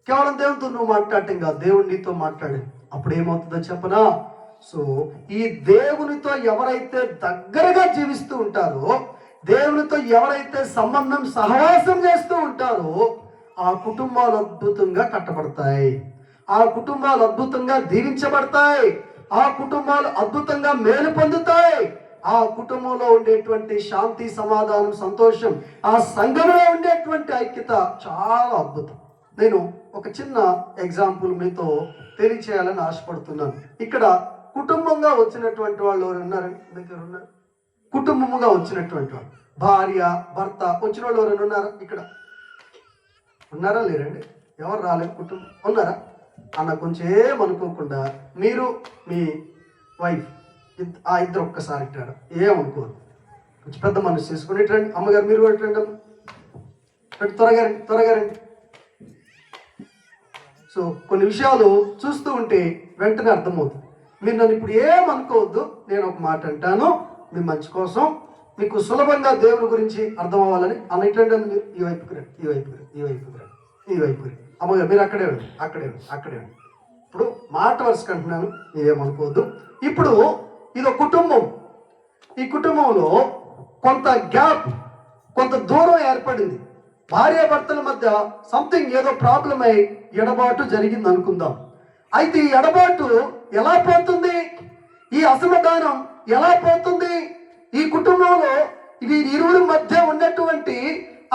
కేవలం దేవునితో నువ్వు మాట్లాడటం కాదు, దేవుడు నీతో మాట్లాడే అప్పుడు ఏమవుతుందో చెప్పనా? సో ఈ దేవునితో ఎవరైతే దగ్గరగా జీవిస్తూ ఉంటారో, దేవునితో ఎవరైతే సంబంధం సహవాసం చేస్తూ ఉంటారో, ఆ కుటుంబాలు అద్భుతంగా కట్టబడతాయి, ఆ కుటుంబాలు అద్భుతంగా దీవించబడతాయి, ఆ కుటుంబాలు అద్భుతంగా మేలు పొందుతాయి. ఆ కుటుంబంలో ఉండేటువంటి శాంతి, సమాధానం, సంతోషం, ఆ సంఘంలో ఉండేటువంటి ఐక్యత చాలా అద్భుతం. నేను ఒక చిన్న ఎగ్జాంపుల్ మీతో తెలియచేయాలని ఆశపడుతున్నాను. ఇక్కడ కుటుంబంగా వచ్చినటువంటి వాళ్ళు ఎవరు ఉన్నారండి? దగ్గర ఉన్నారు. కుటుంబముగా వచ్చినటువంటి వాళ్ళు, భార్య భర్త వచ్చిన వాళ్ళు ఎవరైనా ఉన్నారా? ఇక్కడ ఉన్నారా? లేరండి. ఎవరు రాలేదు? కుటుంబం ఉన్నారా అన్న? కొంచెం ఏమనుకోకుండా మీరు మీ వైఫ్ ఆ ఇద్దరు ఒక్కసారి ఇట్టారు, ఏమనుకోరు, కొంచెం పెద్ద మనసు చేసుకుని ఇట్రండి. అమ్మగారు మీరు కూడా ఇట్రండి అమ్మ, త్వరగా రండి, త్వరగా రండి. సో కొన్ని విషయాలు చూస్తూ ఉంటే వెంటనే అర్థమవుతుంది. మీరు నన్ను ఇప్పుడు ఏమనుకోవద్దు, నేను ఒక మాట అంటాను మీ మంచి కోసం, మీకు సులభంగా దేవుని గురించి అర్థం అవ్వాలని. అన్న ఇట్లండి, ఈ వైపుకి రండి, ఈ వైపుకి రండి, ఈ వైపుకి రండి, ఈ వైపుకి రండి. అమ్మగారు మీరు అక్కడే ఉండి, అక్కడే ఉండి, అక్కడే ఉండి. ఇప్పుడు మాట వరుసకు అంటున్నాను, ఏమనుకోవద్దు. ఇప్పుడు ఇది ఒక కుటుంబం. ఈ కుటుంబంలో కొంత గ్యాప్, కొంత దూరం ఏర్పడింది. భార్యాభర్తల మధ్య సంథింగ్ ఏదో ప్రాబ్లం అయి ఎడబాటు జరిగింది అనుకుందాం. అయితే ఈ ఎడబాటు ఎలా పోతుంది? ఈ అసమాధానం ఎలా పోతుంది? ఈ కుటుంబంలో ఇది ఇరువురి మధ్య ఉన్నటువంటి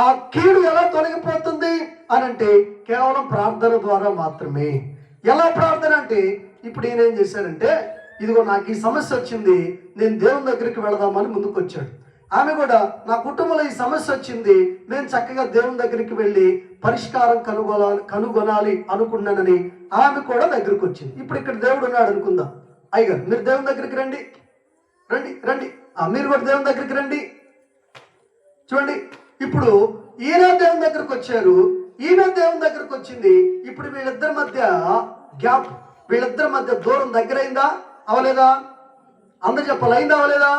ఆ కీడు ఎలా తొలగిపోతుంది అని అంటే కేవలం ప్రార్థన ద్వారా మాత్రమే. ఎలా ప్రార్థన అంటే, ఇప్పుడు ఈయన ఏం చేశాడంటే, ఇదిగో నాకు ఈ సమస్య వచ్చింది, నేను దేవుని దగ్గరికి వెళదామని ముందుకు వచ్చాడు. ఆమె కూడా నా కుటుంబంలో ఈ సమస్య వచ్చింది, నేను చక్కగా దేవుని దగ్గరికి వెళ్ళి పరిష్కారం కనుగొనాలి అనుకున్నానని ఆమె కూడా దగ్గరికి వచ్చింది. ఇప్పుడు ఇక్కడ దేవుడు ఉన్నాడు అనుకుందాం. అయ్యగారు మీరు దేవుని దగ్గరికి రండి, రండి రండి, మీరు కూడా దేవుని దగ్గరికి రండి. చూడండి, ఇప్పుడు ఈయన దేవుని దగ్గరకు వచ్చారు, ఈమె దేవుని దగ్గరకు వచ్చింది. ఇప్పుడు వీళ్ళిద్దరి మధ్య గ్యాప్, వీళ్ళిద్దరి మధ్య దూరం దగ్గరైందా అవలేదా? అందరు చెప్పాలి, అయిందా అవలేదా?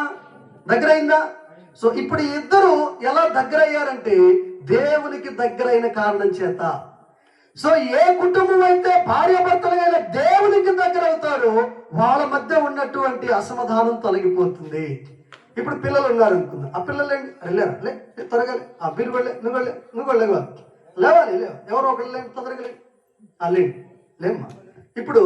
దగ్గరైందా? సో ఇప్పుడు ఇద్దరు ఎలా దగ్గర అయ్యారంటే దేవునికి దగ్గరైన కారణం చేత. సో ఏ కుటుంబం అయితే భార్యాభర్తలుగా దేవునికి దగ్గర అవుతారో వాళ్ళ మధ్య ఉన్నటువంటి అసమాధానం తొలగిపోతుంది. ఇప్పుడు పిల్లలు ఉన్నారు అనుకుందాం, ఆ పిల్లలు వెళ్ళారా? లే త్వరగా మీరు వెళ్ళే, నువ్వు వెళ్ళేవా? లేవాలి, లేవు, ఎవరో ఒకళ్ళు లేండి, తొందరగా లేండి, లేమ్మా. ఇప్పుడు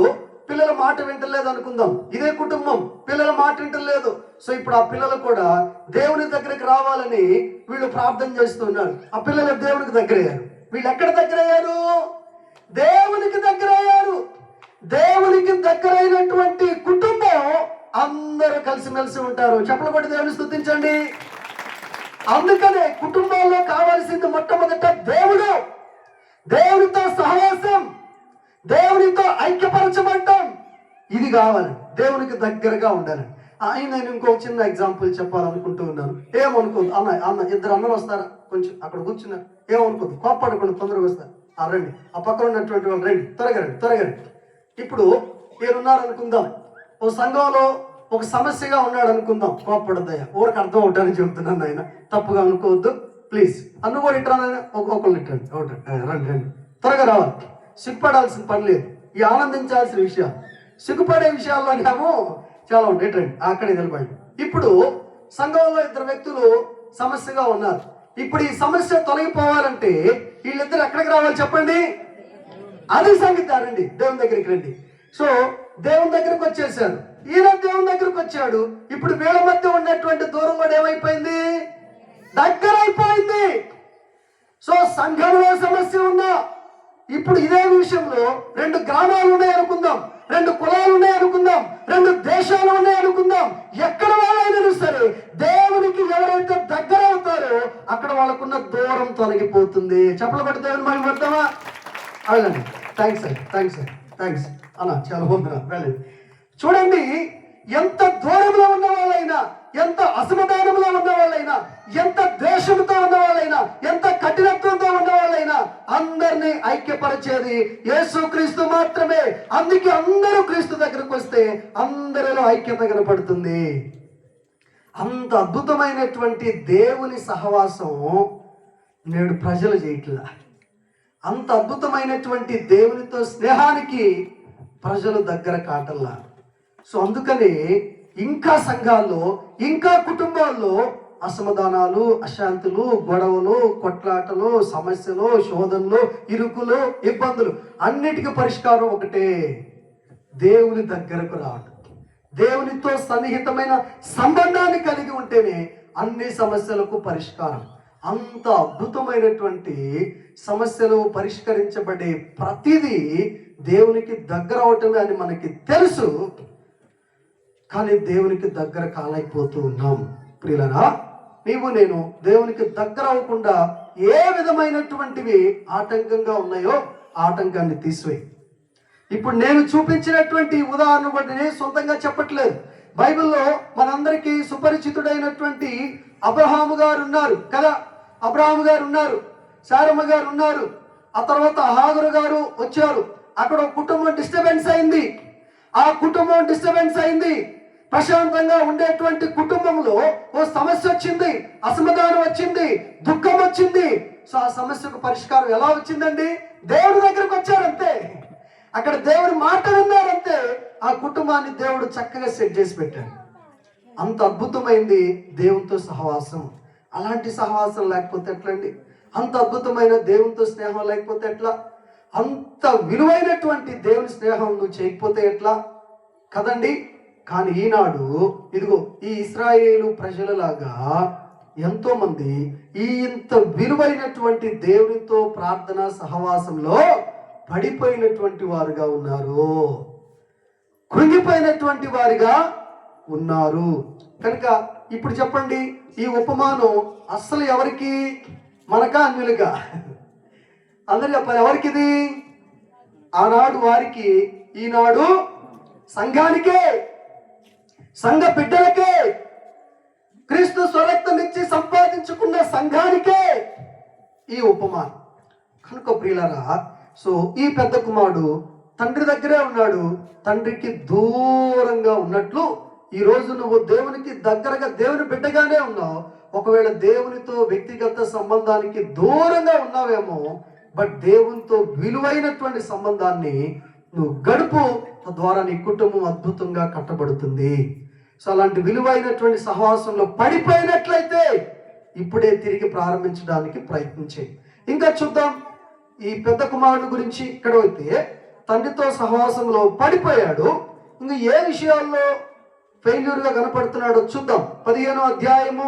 పిల్లల మాట వింటలేదు అనుకుందాం, ఇదే కుటుంబం పిల్లల మాట వింటలేదు. సో ఇప్పుడు ఆ పిల్లలు కూడా దేవుని దగ్గరికి రావాలని వీళ్ళు ప్రార్థన చేస్తున్నారు. ఆ పిల్లలు దేవునికి దగ్గర అయ్యారు. వీళ్ళు ఎక్కడ దగ్గర అయ్యారు? దేవునికి దగ్గర అయ్యారు. దేవునికి దగ్గరైనటువంటి కుటుంబం అందరూ కలిసిమెలిసి ఉంటారు. చప్పలు కొట్టి దేవుని స్తుతించండి. అందుకనే కుటుంబాల్లో కావాల్సింది మొట్టమొదట దేవుడు, దేవునితో సహవాసం, దేవునితో ఐక్యపరచమంటాం. ఇది కావాలి, దేవునికి దగ్గరగా ఉండాలి. నేను ఇంకో చిన్న ఎగ్జాంపుల్ చెప్పాలనుకుంటూ ఉన్నాను. ఏమనుకోదు, అన్న ఇద్దరు అన్నలు వస్తారా, కొంచెం అక్కడ కూర్చున్నారు, ఏమనుకోదు, కోప్పడకుండా తొందరగా వస్తారు. రండి, ఆ పక్కన ఉన్నటువంటి వాళ్ళు రండి, త్వరగా రండి. ఇప్పుడు మీరున్నారు అనుకుందాం, ఓ సంఘంలో ఒక సమస్యగా ఉన్నాడు అనుకుందాం. కోప్పడద్దయ్యా, ఊరికి అర్థం అవుతానని చెబుతున్నాను ఆయన, తప్పుగా అనుకోవద్దు ప్లీజ్. అన్ను కూడా ఇట్రానైనా ఒకళ్ళు ఇట్టండి, రండి, త్వరగా రావాలి. సిగ్గుపడాల్సిన పని లేదు, ఈ ఆనందించాల్సిన విషయాలు. సిగ్గుపడే విషయాల్లోనేమో చాలా ఉంటాయి. రండి, అక్కడే నిలబడి. ఇప్పుడు సంఘంలో ఇద్దరు వ్యక్తులు సమస్యగా ఉన్నారు. ఇప్పుడు ఈ సమస్య తొలగిపోవాలంటే వీళ్ళిద్దరు ఎక్కడికి రావాలి చెప్పండి? అది సంగతి. రండి, దేవుని దగ్గరికి రండి. సో దేవుని దగ్గరకు వచ్చేసారు, ఈయన దేవుని దగ్గరకు వచ్చాడు. ఇప్పుడు వీళ్ళ మధ్య ఉన్నటువంటి దూరం కూడా ఏమైపోయింది? దగ్గర అయిపోయింది. సో సంఘంలో సమస్య ఉందా? ఇప్పుడు ఇదే విషయంలో 2 గ్రామాలు ఉన్నాయనుకుందాం, 2 కులాలు ఉన్నాయనుకుందాం, 2 దేశాలు ఉన్నాయనుకుందాం. ఎక్కడ వాళ్ళైనా సరే దేవునికి ఎవరైతే దగ్గర అవుతారో అక్కడ వాళ్ళకున్న దూరం తొలగిపోతుంది. చెప్పలు కొట్టి దేవుని మనం పెడతామా? వెళ్ళండి. థ్యాంక్స్ అన్న, చాలా బాగుంది. వెళ్ళండి. చూడండి, ఎంత దూరంలో ఉన్న వాళ్ళైనా, ఎంత అసమాధానంలో ఉన్న వాళ్ళైనా, ఎంత ద్వేషంతో ఉన్న వాళ్ళైనా, ఎంత కఠినత్వంతో ఉన్న వాళ్ళైనా అందరినీ ఐక్యపరిచేది యేసుక్రీస్తు మాత్రమే. అందుకే అందరూ క్రీస్తు దగ్గరకు వస్తే అందరిలో ఐక్యత కనపడుతుంది. అంత అద్భుతమైనటువంటి దేవుని సహవాసం నేడు ప్రజలు చేయట్లా. అంత అద్భుతమైనటువంటి దేవునితో స్నేహానికి ప్రజలు దగ్గర కాటల్లా. సో అందుకని ఇంకా సంఘాల్లో, ఇంకా కుటుంబాల్లో అసమాధానాలు, అశాంతులు, గొడవలు, కొట్లాటలు, సమస్యలు, శోధనలు, ఇరుకులు, ఇబ్బందులు అన్నిటికీ పరిష్కారం ఒకటే, దేవుని దగ్గరకు రావడం. దేవునితో సన్నిహితమైన సంబంధాన్ని కలిగి ఉంటేనే అన్ని సమస్యలకు పరిష్కారం. అంత అద్భుతమైనటువంటి సమస్యలు పరిష్కరించబడే ప్రతిదీ దేవునికి దగ్గర అవటమే అని మనకి తెలుసు. కానీ దేవునికి దగ్గర కాలేకపోతూ ఉన్నాం. ప్రియులరా, నీవు నేను దేవునికి దగ్గర అవ్వకుండా ఏ విధమైనటువంటివి ఆటంకంగా ఉన్నాయో ఆటంకాన్ని తీసివేయి. ఇప్పుడు నేను చూపించినటువంటి ఉదాహరణ కూడా నేను సొంతంగా చెప్పట్లేదు. బైబిల్లో మనందరికీ సుపరిచితుడైనటువంటి అబ్రహాము గారు ఉన్నారు కదా. అబ్రహాము గారు ఉన్నారు, శారమ్మ గారు ఉన్నారు, ఆ తర్వాత హాగరు గారు వచ్చారు. అక్కడ ఒక కుటుంబం డిస్టర్బెన్స్ అయింది. ఆ కుటుంబం డిస్టర్బెన్స్ అయింది. ప్రశాంతంగా ఉండేటువంటి కుటుంబంలో ఓ సమస్య వచ్చింది, అసమాధానం వచ్చింది, దుఃఖం వచ్చింది. సో ఆ సమస్యకు పరిష్కారం ఎలా వచ్చిందండి? దేవుడి దగ్గరకు వచ్చారంతే. అక్కడ దేవుడి మాట విన్నారంతే. ఆ కుటుంబాన్ని దేవుడు చక్కగా సెట్ చేసి పెట్టాడు. అంత అద్భుతమైంది దేవునితో సహవాసం. అలాంటి సహవాసం లేకపోతే ఎట్లా అండి? అంత అద్భుతమైన దేవునితో స్నేహం లేకపోతే ఎట్లా? అంత విలువైనటువంటి దేవుని స్నేహం నువ్వు చేయకపోతే ఎట్లా కదండి? కానీ ఈనాడు ఇదిగో ఈ ఇశ్రాయేలు ప్రజలలాగా ఎంతో మంది ఈ ఇంత విలువైనటువంటి దేవునితో ప్రార్థన సహవాసంలో పడిపోయినటువంటి వారుగా ఉన్నారు, కృంగిపోయినటువంటి వారిగా ఉన్నారు. కనుక ఇప్పుడు చెప్పండి, ఈ ఉపమానం అస్సలు ఎవరికి? మనకా అన్యులుగా? అందరు చెప్పాలి, ఎవరికి ఇది? ఆనాడు వారికి, ఈనాడు సంఘానికే, సంఘ బిడ్డలకే, క్రీస్తు స్వరక్తం ఇచ్చి సంపాదించుకున్న సంఘానికే ఈ ఉపమానం. కనుక ప్రియులారా, సో ఈ పెద్ద కుమారుడు తండ్రి దగ్గరే ఉన్నాడు, తండ్రికి దూరంగా ఉన్నట్లు ఈ రోజు నువ్వు దేవునికి దగ్గరగా దేవుని బిడ్డగానే ఉన్నావు. ఒకవేళ దేవునితో వ్యక్తిగత సంబంధానికి దూరంగా ఉన్నావేమో, బట్ దేవునితో విలువైనటువంటి సంబంధాన్ని నువ్వు గడుపు, తద్వారా నీ కుటుంబం అద్భుతంగా కట్టబడుతుంది. సో అలాంటి విలువైనటువంటి సహవాసంలో పడిపోయినట్లయితే ఇప్పుడే తిరిగి ప్రారంభించడానికి ప్రయత్నించేయి. ఇంకా చూద్దాం ఈ పెద్ద కుమారుడు గురించి. ఇక్కడ అయితే తండ్రితో సహవాసంలో పడిపోయాడు, ఇంకా ఏ విషయాల్లో ఫెయిల్యూర్గా కనపడుతున్నాడో చూద్దాం. 15వ అధ్యాయము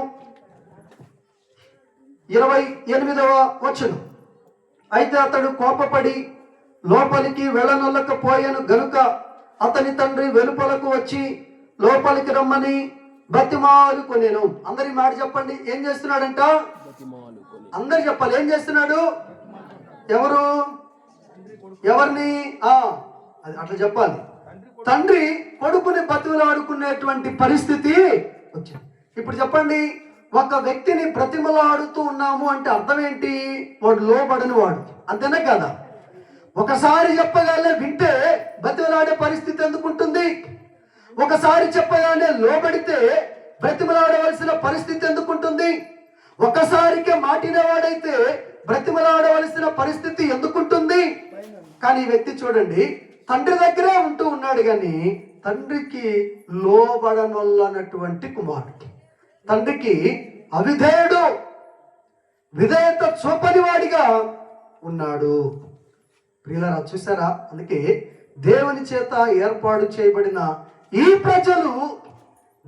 28వ వచనం. అయితే అతడు కోపపడి లోపలికి వెళ్ళనొల్లకపోయాను గనుక అతని తండ్రి వెలుపలకు వచ్చి లోపలికి రమ్మని బతిమాలుకొనెను. అందరి మాట చెప్పండి, ఏం చేస్తున్నాడంట? అందరు చెప్పాలి, ఏం చేస్తున్నాడు? ఎవరు? ఎవరిని? అది అట్లా చెప్పాలి. తండ్రి కొడుకుని బతిమలాడుకునేటువంటి పరిస్థితి వచ్చింది. ఇప్పుడు చెప్పండి, ఒక వ్యక్తిని బ్రతిమలాడుతూ ఉన్నాము అంటే అర్థం ఏంటి? వాడు లోబడని వాడు, అంతేనా కదా? ఒకసారి చెప్పగానే వింటే బతిమలాడే పరిస్థితి ఎందుకుంటుంది? ఒకసారి చెప్పగానే లోబడితే బ్రతిమలాడవలసిన పరిస్థితి ఎందుకుంటుంది? ఒకసారికే మాటినవాడైతే బ్రతిమలాడవలసిన పరిస్థితి ఎందుకుంటుంది? కానీ ఈ వ్యక్తి చూడండి, తండ్రి దగ్గరే ఉంటూ ఉన్నాడు, కానీ తండ్రికి లోబడనొల్లనటువంటి కుమారుడు, తండ్రికి అవిధేయుడు, విధేయత చూపని వాడిగా ఉన్నాడు. ప్రియులారా చూసారా? అందుకే దేవుని చేత ఏర్పాటు చేయబడిన ఈ ప్రజలు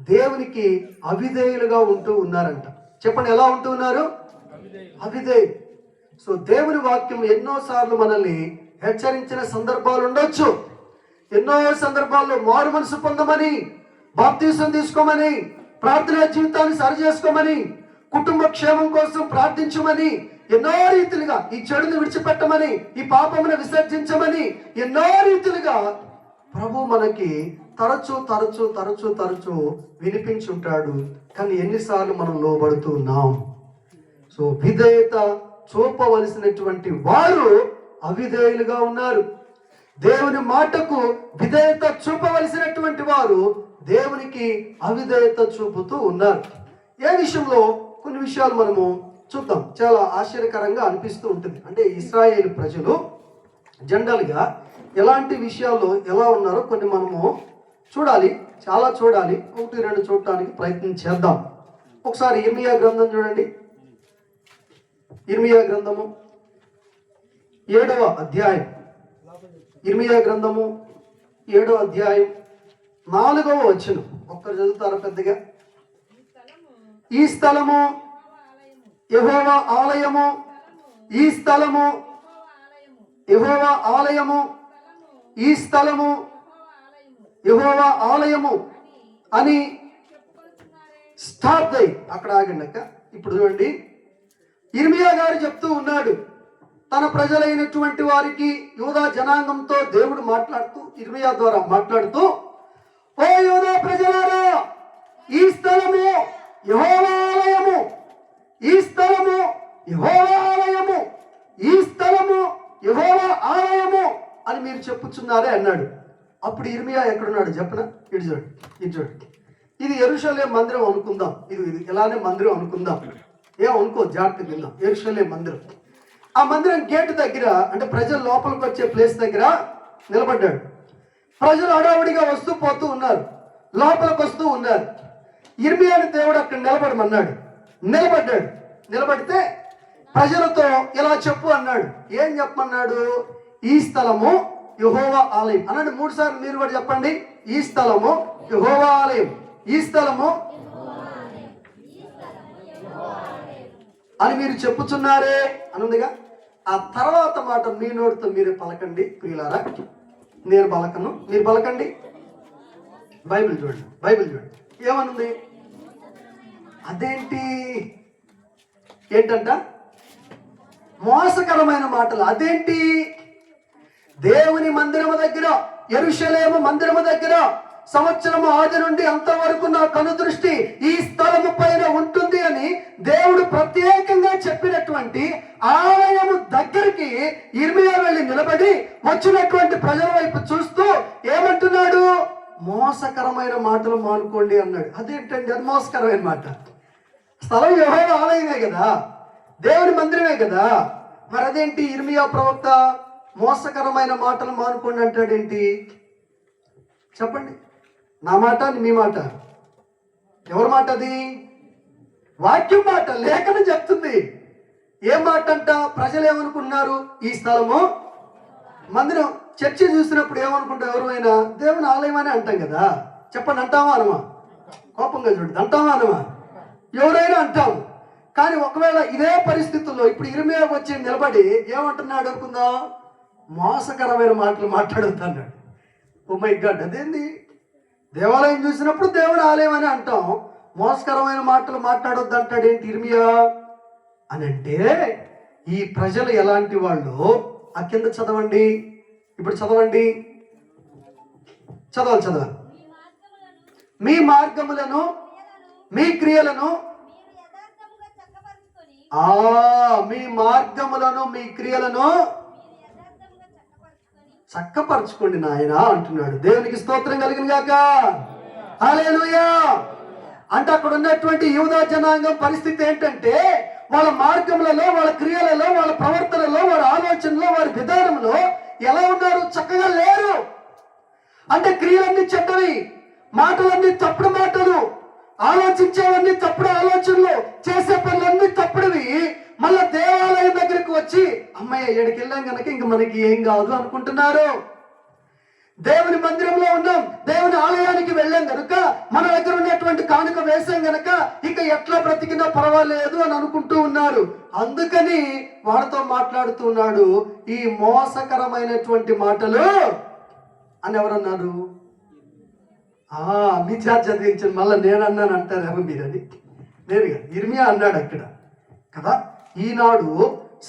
దేవునికి అవిధేయులుగా ఉంటూ ఉన్నారంట. చెప్పండి, ఎలా ఉంటూ ఉన్నారు? అవిధేయులు. సో దేవుని వాక్యం ఎన్నోసార్లు మనల్ని హెచ్చరించిన సందర్భాలు ఉండొచ్చు. ఎన్నో సందర్భాల్లో మారు మనసు పొందమని, బాప్తీసం తీసుకోమని, ప్రార్థనా జీవితాన్ని సరి చేసుకోమని, కుటుంబ క్షేమం కోసం ప్రార్థించమని, ఎన్నో రీతిలుగా ఈ చెడును విడిచిపెట్టమని, ఈ పాపమును విసర్జించమని ఎన్నో రీతిలుగా ప్రభు మనకి తరచూ తరచూ తరచూ తరచూ వినిపించుంటాడు. కానీ ఎన్నిసార్లు మనం లోబడుతూ ఉన్నాం? సో విధేయత చూపవలసినటువంటి వారు అవిధేయులుగా ఉన్నారు. దేవుని మాటకు విధేయత చూపవలసినటువంటి వారు దేవునికి అవిధేయత చూపుతూ ఉన్నారు. ఏ విషయంలో? కొన్ని విషయాలు మనము చూద్దాం. చాలా ఆశ్చర్యకరంగా అనిపిస్తూ ఉంటుంది. అంటే ఇశ్రాయేలు ప్రజలు జనరల్గా ఎలాంటి విషయాల్లో ఎలా ఉన్నారో కొన్ని మనము చూడాలి, చాలా చూడాలి. 1-2 చూడటానికి ప్రయత్నం చేద్దాం. ఒకసారి ఇర్మియా గ్రంథం చూడండి. ఇర్మియా గ్రంథము 7వ అధ్యాయం. ఇర్మియా గ్రంథము 7వ అధ్యాయం 4వ వచనం. ఒక్కరు చదువుతారా పెద్దగా? ఈ స్థలము యెహోవా ఆలయము, ఈ స్థలము యెహోవా ఆలయము, ఈ స్థలము యెహోవా ఆలయము అని స్టాప్ దే. అక్కడ ఆగండి అక్క. ఇప్పుడు చూడండి, ఇర్మియా గారు చెప్తూ ఉన్నాడు, తన ప్రజలైనటువంటి వారికి, యూదా జనాంగంతో దేవుడు మాట్లాడుతూ, ఇర్మియా ద్వారా మాట్లాడుతూ, ఓ యూదా ప్రజలారా, ఈ స్థలము యెహోవా ఆలయము, ఈ స్థలము యెహోవా ఆలయము, ఈ స్థలము యెహోవా ఆలయము అని మీరు చెప్పుచున్నారే అన్నాడు. అప్పుడు ఇర్మియా ఎక్కడున్నాడు చెప్పనా? ఇటు చూడండి, ఇటు చూడండి. ఇది యెరూషలేం మందిరం అనుకుందాం. ఇది ఇలానే మందిరం అనుకుందాం. అనుకో, జాగ్రత్తగా విందాం. యెరూషలేం మందిరం. ఆ మందిరం గేటు దగ్గర, అంటే ప్రజలు లోపలికి వచ్చే ప్లేస్ దగ్గర నిలబడ్డాడు. ప్రజలు హడావుడిగా వస్తూ పోతూ ఉన్నారు, లోపలికి వస్తూ ఉన్నారు. యిర్మీయాని దేవుడు అక్కడ నిలబడమన్నాడు. నిలబడ్డాడు. నిలబడితే ప్రజలతో ఇలా చెప్పు అన్నాడు. ఏం చెప్పమన్నాడు? ఈ స్థలము యెహోవా ఆలయం అన్నాడు. 3 సార్లు మీరు కూడా చెప్పండి. ఈ స్థలము యెహోవా ఆలయం, ఈ స్థలము అని మీరు చెప్పుచున్నారే అనుందిగా. ఆ తర్వాత మాట మీ నోటితో మీరే పలకండి ప్రియులారా. నేను పలకను, మీరు పలకండి. బైబిల్ చూడండి, బైబిల్ చూడండి ఏమనుంది. అదేంటి? ఏంటంట? మోసకరమైన మాటలు. అదేంటి? దేవుని మందిరము దగ్గర, యెరూషలేము మందిరము దగ్గర సంవత్సరము ఆది నుండి అంతవరకు నా కనుదృష్టి ఈ స్థలము పైన ఉంటుంది అని దేవుడు ప్రత్యేకంగా చెప్పినటువంటి ఆలయము దగ్గరికి యిర్మీయా వెళ్ళి నిలబడి వచ్చినటువంటి ప్రజల వైపు చూస్తూ ఏమంటున్నాడు? మోసకరమైన మాటలు మానుకోండి అన్నాడు. అదేంటండి? అది మోసకరమైన మాట. స్థలం యెహోవా ఆలయమే కదా, దేవుని మందిరమే కదా. మరి అదేంటి? యిర్మీయా ప్రవక్త మోసకరమైన మాటలు మానుకోండి అంటాడేంటి? చెప్పండి. నా మాట, మీ మాట? ఎవరి మాట అది? వాక్యం మాట, లేఖనం చెప్తుంది. ఏం మాట అంట? ప్రజలు ఏమనుకున్నారు? ఈ స్థలము మందిరం. చర్చి చూసినప్పుడు ఏమనుకుంటాం? ఎవరైనా దేవుని ఆలయం అని అంటాం కదా. చెప్పండి, అంటామా అనమా? కోపంగా చూడండి, అంటామా అనమా? ఎవరైనా అంటాము. కానీ ఒకవేళ ఇదే పరిస్థితుల్లో ఇప్పుడు యిర్మీయా వచ్చి నిలబడి ఏమంటున్నాడు అనుకుందాం? మోసకరమైన మాటలు మాట్లాడుతున్నాడు. ఓ మై గాడ్, అదేంది? దేవాలయం చూసినప్పుడు దేవుని ఆలయం అని అంటాం, మోసకరమైన మాటలు మాట్లాడొద్దు అంటాడు ఏంటి యిర్మీయా అని అంటే, ఈ ప్రజలు ఎలాంటి వాళ్ళు? ఆ కింద చదవండి, ఇప్పుడు చదవండి, చదవాలి. మీ మార్గములను, మీ క్రియలను, మీ మార్గములను, మీ క్రియలను చక్కపరచుకోండి నాయన అంటున్నాడు. దేవునికి స్తోత్రం కలిగిన గాక. హల్లెలూయా. అంటే అక్కడ ఉన్నటువంటి యూదా జనాంగం పరిస్థితి ఏంటంటే, వాళ్ళ మార్గములలో, వాళ్ళ క్రియలలో, వాళ్ళ ప్రవర్తనలో, వారి ఆలోచనలో, వారి విధానంలో ఎలా ఉన్నారు? చక్కగా లేరు. అంటే క్రియలన్నీ చెడ్డవి, మాటలన్నీ తప్పుడు మాటలు, ఆలోచించేవన్నీ తప్పుడు ఆలోచనలు, చేసే పనులన్నీ తప్పుడువి. మళ్ళా దేవాలయం దగ్గరికి వచ్చి అమ్మాయి ఏడికి వెళ్ళాం కనుక ఇంక మనకి ఏం కాదు అనుకుంటున్నారు. దేవుని మందిరంలో ఉన్నాం, దేవుని ఆలయానికి వెళ్ళాం కనుక, మన దగ్గర ఉన్నటువంటి కానుక వేసాం గనక ఇక ఎట్లా బ్రతికినా పర్వాలేదు అని అనుకుంటూ ఉన్నారు. అందుకని వాళ్ళతో మాట్లాడుతున్నాడు ఈ మోసకరమైనటువంటి మాటలు అని. ఎవరన్నారు? మీ చేత చదివించండి. మళ్ళీ నేను అన్నాను అంటారేమో మీరని. నేరుగా యిర్మీయా అన్నాడు అక్కడ కదా. ఈనాడు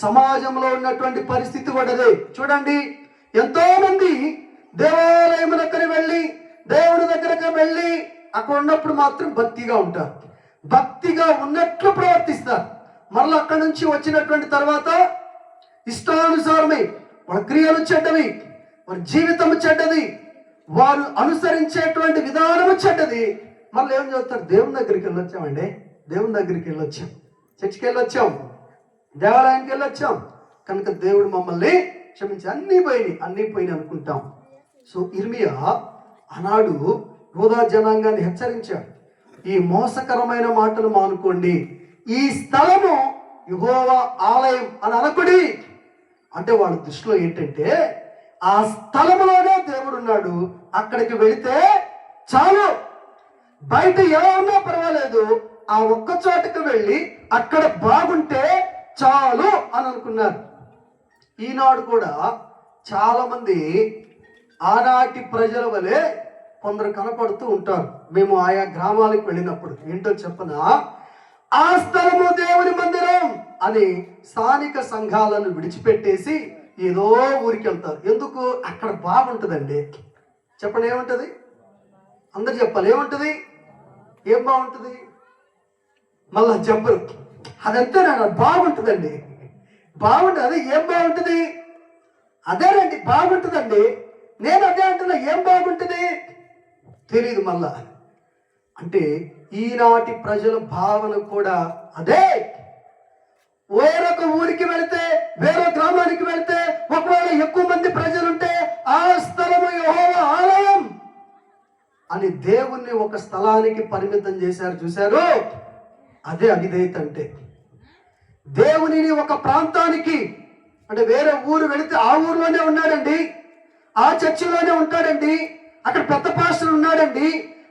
సమాజంలో ఉన్నటువంటి పరిస్థితి కూడా అదే. చూడండి, ఎంతో మంది దేవాలయమునక్కని వెళ్ళి, దేవుని దగ్గరకు వెళ్ళి అక్కడ ఉన్నప్పుడు మాత్రం భక్తిగా ఉంటారు, భక్తిగా ఉన్నట్లు ప్రవర్తిస్తారు. మరలా అక్కడి నుంచి వచ్చినటువంటి తర్వాత ఇష్టానుసారమే వాళ్ళ క్రియలు చెడ్డవి, వారి జీవితం చెడ్డది, వారు అనుసరించేటువంటి విధానము చెడ్డది. మళ్ళీ ఏం చెప్తారు? దేవుని దగ్గరికి వెళ్ళొచ్చామండి, దేవుని దగ్గరికి వెళ్ళొచ్చాం, చర్చికి వెళ్ళొచ్చాం, దేవాలయానికి వెళ్ళొచ్చాం కనుక దేవుడు మమ్మల్ని క్షమించి అన్నీ పోయినాయి అనుకుంటాం. సో యిర్మీయా ఆనాడు యూదా జనాంగాన్ని హెచ్చరించాడు, ఈ మోసకరమైన మాటలు మానుకోండి, ఈ స్థలము యెహోవా ఆలయం అని అనకుడి. అంటే వాళ్ళ దృష్టిలో ఏంటంటే, ఆ స్థలములోనే దేవుడు ఉన్నాడు, అక్కడికి వెళితే చాలు, బయట ఎలా ఉన్నా పర్వాలేదు, ఆ ఒక్క చోటకు వెళ్ళి అక్కడ బాగుంటే చాలు అని అనుకున్నారు. ఈనాడు కూడా చాలా మంది ఆనాటి ప్రజల వలె కొందరు కనపడుతూ ఉంటారు. మేము ఆయా గ్రామాలకు వెళ్ళినప్పుడు ఏంటో చెప్పనా, ఆ స్థలము దేవుని మందిరం అని స్థానిక సంఘాలను విడిచిపెట్టేసి ఏదో ఊరికి వెళ్తారు. ఎందుకు? అక్కడ బాగుంటుందండి. చెప్పండి, ఏముంటది? అందరు చెప్పాలి, ఏముంటది? ఏం బాగుంటుంది? మళ్ళా చెప్పరు. అదంతే నాన్న, బాగుంటుందండి, బాగుంటుంది. అదే ఏం బాగుంటుంది? అదేనండి బాగుంటుందండి. నేను అదే అంటున్నా, ఏం బాగుంటుంది తెలియదు మళ్ళా. అంటే ఈనాటి ప్రజల భావన కూడా అదే. వేరొక ఊరికి వెళితే, వేరే గ్రామానికి వెళితే, ఒకవేళ ఎక్కువ మంది ప్రజలుంటే ఆ స్థలము యెహోవా ఆలయం అని దేవుణ్ణి ఒక స్థలానికి పరిమితం చేశారు. చూశారు, అదే అవిధేయత అంటే. దేవునిని ఒక ప్రాంతానికి, అంటే వేరే ఊరు వెళితే ఆ ఊరిలోనే ఉన్నాడండి, ఆ చర్చిలోనే ఉంటాడండి, అక్కడ పెద్ద పాస్టర్ ఉన్నాడండి,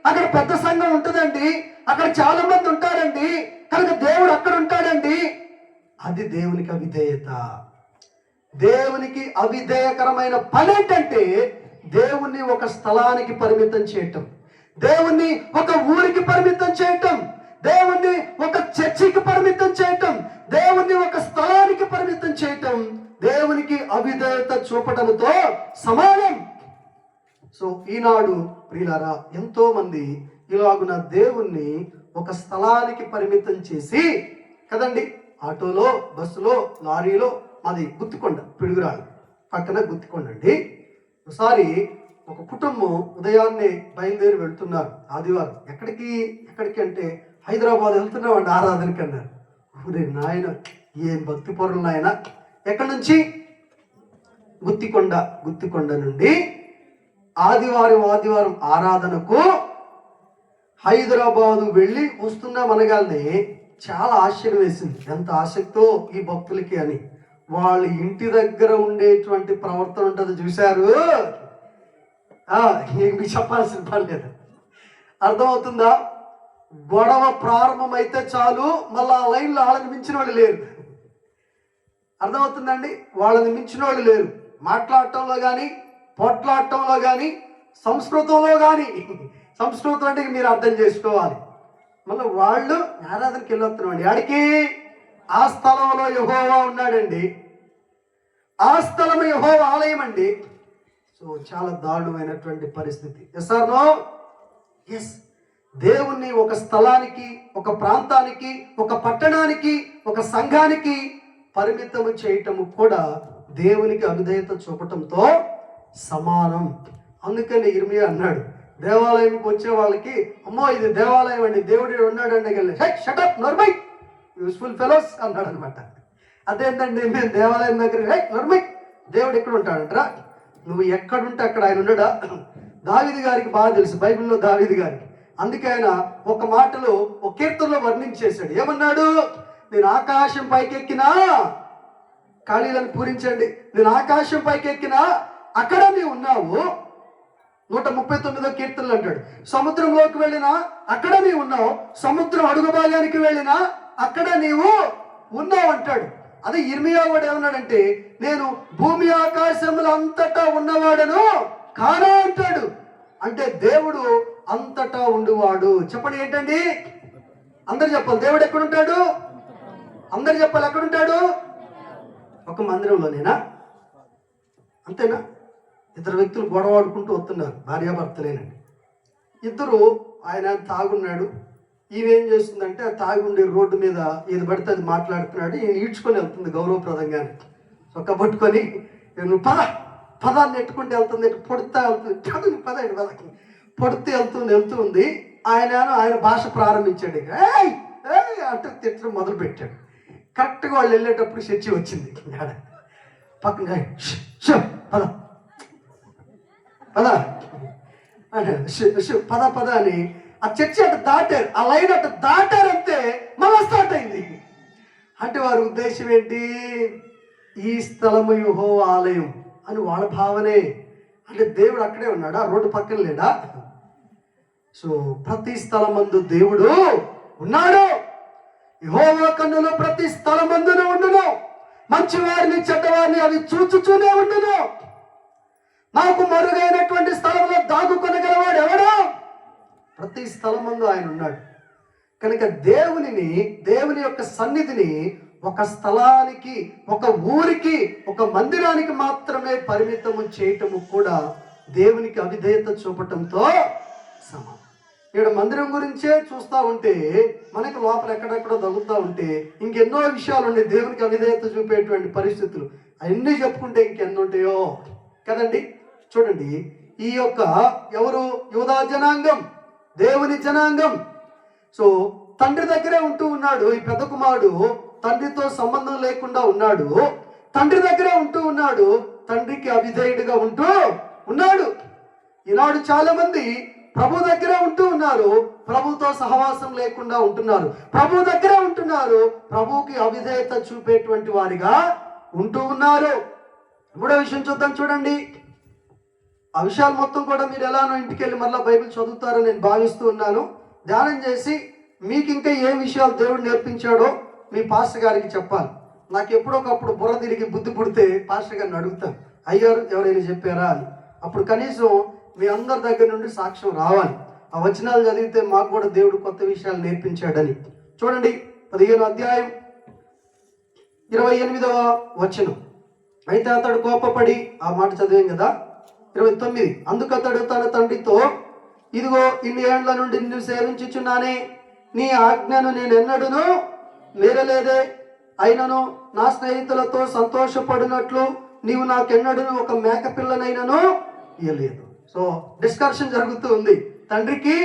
అక్కడ పెద్ద సంఘం ఉంటుందండి, అక్కడ చాలా మంది ఉంటారండి, కనుక దేవుడు అక్కడ ఉంటాడండి. అది దేవునికి అవిధేయత. దేవునికి అవిధేయకరమైన పని ఏంటంటే దేవుణ్ణి ఒక స్థలానికి పరిమితం చేయటం, దేవుణ్ణి ఒక ఊరికి పరిమితం చేయటం, దేవుణ్ణి ఒక చర్చికి పరిమితం చేయటం, దేవుణ్ణి ఒక స్థలానికి పరిమితం చేయటం దేవునికి అవిధేయత చూపటంతో సమానం. సో ఈనాడు ప్రియులారా, ఎంతో మంది ఇలాగున దేవుణ్ణి ఒక స్థలానికి పరిమితం చేసి, కదండి, ఆటోలో, బస్సులో, లారీలో, మాది గుత్తికొండ, పిడుగురాలు పక్కన గుత్తికొండ అండి. ఒకసారి ఒక కుటుంబం ఉదయాన్నే బయలుదేరి వెళ్తున్నారు ఆదివారం. ఎక్కడికి అంటే హైదరాబాద్ వెళ్తున్నామండి ఆరాధనకి అన్నారు. ఊరే నాయన, ఏం భక్తి పరులు నాయన. ఎక్కడి నుంచి? గుత్తికొండ నుండి ఆదివారం ఆరాధనకు హైదరాబాదు వెళ్ళి వస్తున్నాం అనగానే చాలా ఆశ్చర్యం వేసింది. ఎంత ఆసక్తో ఈ భక్తులకి అని. వాళ్ళ ఇంటి దగ్గర ఉండేటువంటి ప్రవర్తన ఉంటుంది చూశారు. మీకు చెప్పాల్సిన పని లేదు. అర్థమవుతుందా? గొడవ ప్రారంభమైతే చాలు, మళ్ళీ ఆ లైన్లో వాళ్ళని మించిన వాళ్ళు లేరు. అర్థమవుతుందండి? వాళ్ళని మించిన వాళ్ళు లేరు. మాట్లాడటంలో కానీ, పోట్లాడటంలో కానీ, సంస్కృతంలో కానీ. సంస్కృతం అంటే మీరు అర్థం చేసుకోవాలి. మళ్ళీ వాళ్ళు ఆరాధనకి వెళ్ళొస్తున్నామండి. ఆడికి ఆ స్థలంలో యెహోవా ఉన్నాడండి, ఆ స్థలం యెహోవా ఆలయం అండి. సో చాలా దారుణమైనటువంటి పరిస్థితి. Yes or no? ఎస్. దేవుణ్ణి ఒక స్థలానికి, ఒక ప్రాంతానికి, ఒక పట్టణానికి, ఒక సంఘానికి పరిమితము చేయటము కూడా దేవునికి అవిధేయత చూపటంతో సమానం. అందుకని ఇర్మియా అన్నాడు, దేవాలయంకి వచ్చే వాళ్ళకి, అమ్మో ఇది దేవాలయం అండి, దేవుడు ఉన్నాడండి, షటప్ నోర్మై యూస్ఫుల్ ఫెలోస్ అన్నాడు అనమాట. అదేంటండి, మేము దేవాలయం దగ్గర నోర్మై, దేవుడు ఎక్కడ ఉంటాడంటరా? నువ్వు ఎక్కడుంటే అక్కడ ఆయన ఉన్నాడా? దావీదు గారికి బాగా తెలుసు, బైబిల్లో దావీదు గారికి. అందుకే ఆయన ఒక మాటలో, ఒక కీర్తనలో వర్ణించేశాడు. ఏమన్నాడు? నేను ఆకాశం పైకెక్కినా, ఖాళీలను పూరించండి, నేను ఆకాశం పైకెక్కినా అక్కడ నీవు ఉన్నావు. 139వ కీర్తనలు అంటాడు. సముద్రంలోకి వెళ్ళినా అక్కడ నీవు ఉన్నావు, సముద్రం అడుగు భాగానికి వెళ్ళినా అక్కడ నీవు ఉన్నావు అంటాడు. అదే ఇర్మియా వాడు ఏమన్నాడంటే, నేను భూమి ఆకాశములు అంతటా ఉన్నవాడను కానా అంటాడు. అంటే దేవుడు అంతటా ఉండువాడు. చెప్పండి ఏంటండి? అందరు చెప్పాలి, దేవుడు ఎక్కడుంటాడు? అందరు చెప్పాలి, ఎక్కడుంటాడు? ఒక మందిరంలోనేనా? అంతేనా? ఇద్దరు వ్యక్తులు గొడవ ఆడుకుంటూ వస్తున్నారు, భార్యాభర్తలేనండి. ఇద్దరు, ఆయన తాగున్నాడు, ఈమెం చేస్తుందంటే ఆ తాగుండే రోడ్డు మీద ఏది పడితే అది మాట్లాడుతున్నాడు. ఈయన ఈడ్చుకొని వెళ్తుంది గౌరవప్రదంగానే, చొక్క పట్టుకొని, నువ్వు పదాన్ని నెట్టుకుంటూ వెళ్తుంది, పొడుతా వెళ్తుంది, పదండి పొడుతూ వెళ్తుంది. ఆయన భాష ప్రారంభించాడు. అంటూ తిట్టడం మొదలు పెట్టాడు. కరెక్ట్గా వాళ్ళు వెళ్ళేటప్పుడు చర్చి వచ్చింది పక్కన. పద అని ఆ చర్చి అటు దాటారు, ఆ లైన్ అటు దాటారంతే మళ్ళా స్టార్ట్ అయింది. అంటే వారి ఉద్దేశం ఏంటి? ఈ స్థలము యెహోవా ఆలయం అని వాళ్ళ భావనే. అంటే దేవుడు అక్కడే ఉన్నాడా? రోడ్డు పక్కన లేడా? సో ప్రతి స్థలమందు దేవుడు ఉన్నాడు. యెహోవా కన్నులు ప్రతి స్థలమందును ఉండును, మంచివారిని చెడ్డవారిని అవి చూచుచూనే ఉండును. నాకు మరుగైనటువంటి స్థలంలో దాగుకొనగలవాడు ఎవడు? ప్రతి స్థలమందు ఆయన ఉన్నాడు. కనుక దేవుని యొక్క సన్నిధిని ఒక స్థలానికి, ఒక ఊరికి, ఒక మందిరానికి మాత్రమే పరిమితము చేయటము కూడా దేవునికి అవిధేయత చూపటంతో సమానం. ఇక్కడ మందిరం గురించే చూస్తూ ఉంటే మనకి లోపల ఎక్కడెక్కడో తగులుతూ ఉంటే ఇంకెన్నో విషయాలు ఉన్నాయి దేవునికి అవిధేయత చూపేటువంటి పరిస్థితులు. అవన్నీ చెప్పుకుంటే ఇంకెన్నో ఉంటాయో కదండి. చూడండి, ఈ యొక్క ఎవరు? యూదా జనాంగం, దేవుని జనాంగం. సో తండ్రి దగ్గరే ఉంటూ ఉన్నాడు. ఈ పెద్ద కుమారుడు తండ్రితో సంబంధం లేకుండా ఉన్నాడు, తండ్రి దగ్గరే ఉంటూ ఉన్నాడు, తండ్రికి అవిధేయుడిగా ఉంటూ ఉన్నాడు. ఈనాడు చాలా మంది ప్రభు దగ్గరే ఉంటూ ఉన్నారు, ప్రభుతో సహవాసం లేకుండా ఉంటున్నారు. ప్రభు దగ్గరే ఉంటున్నారు, ప్రభువుకి అవిధేయత చూపేటువంటి వారిగా ఉంటూ ఉన్నారు. మూడో విషయం చూద్దాం, చూడండి. ఆ విషయాలు మొత్తం కూడా మీరు ఎలానో ఇంటికి వెళ్ళి మళ్ళీ బైబిల్ చదువుతారని నేను భావిస్తూ ఉన్నాను. ధ్యానం చేసి మీకు ఇంకా ఏ విషయాలు దేవుడు నేర్పించాడో మీ పాస్టర్ గారికి చెప్పాలి. నాకు ఎప్పుడొకప్పుడు బుర్ర తిరిగి బుద్ధి పుడితే పాస్టర్ గారిని అడుగుతాను, అయ్యారు ఎవరైనా చెప్పారా అని. అప్పుడు కనీసం మీ అందరి దగ్గర నుండి సాక్ష్యం రావాలి. ఆ వచనాలు చదివితే మాకు కూడా దేవుడు కొత్త విషయాలు నేర్పించాడని. చూడండి 15వ అధ్యాయం 28వ వచనం. అయితే అతడు కోపపడి, ఆ మాట చదివాం కదా, 29. అందుకు అతడు తన తండ్రితో, ఇదిగో ఇన్ని ఏండ్ల నుండి నిన్ను సేవించుచున్నానే, నీ ఆజ్ఞను నేను ఎన్నడూను మీరలేదే. అయినను నా స్నేహితులతో సంతోషపడినట్లు నీవు నాకెన్నడూను ఒక మేక పిల్లనైనను ఇయ్యలేదు. సో డిస్కషన్ జరుగుతూ ఉంది తండ్రికి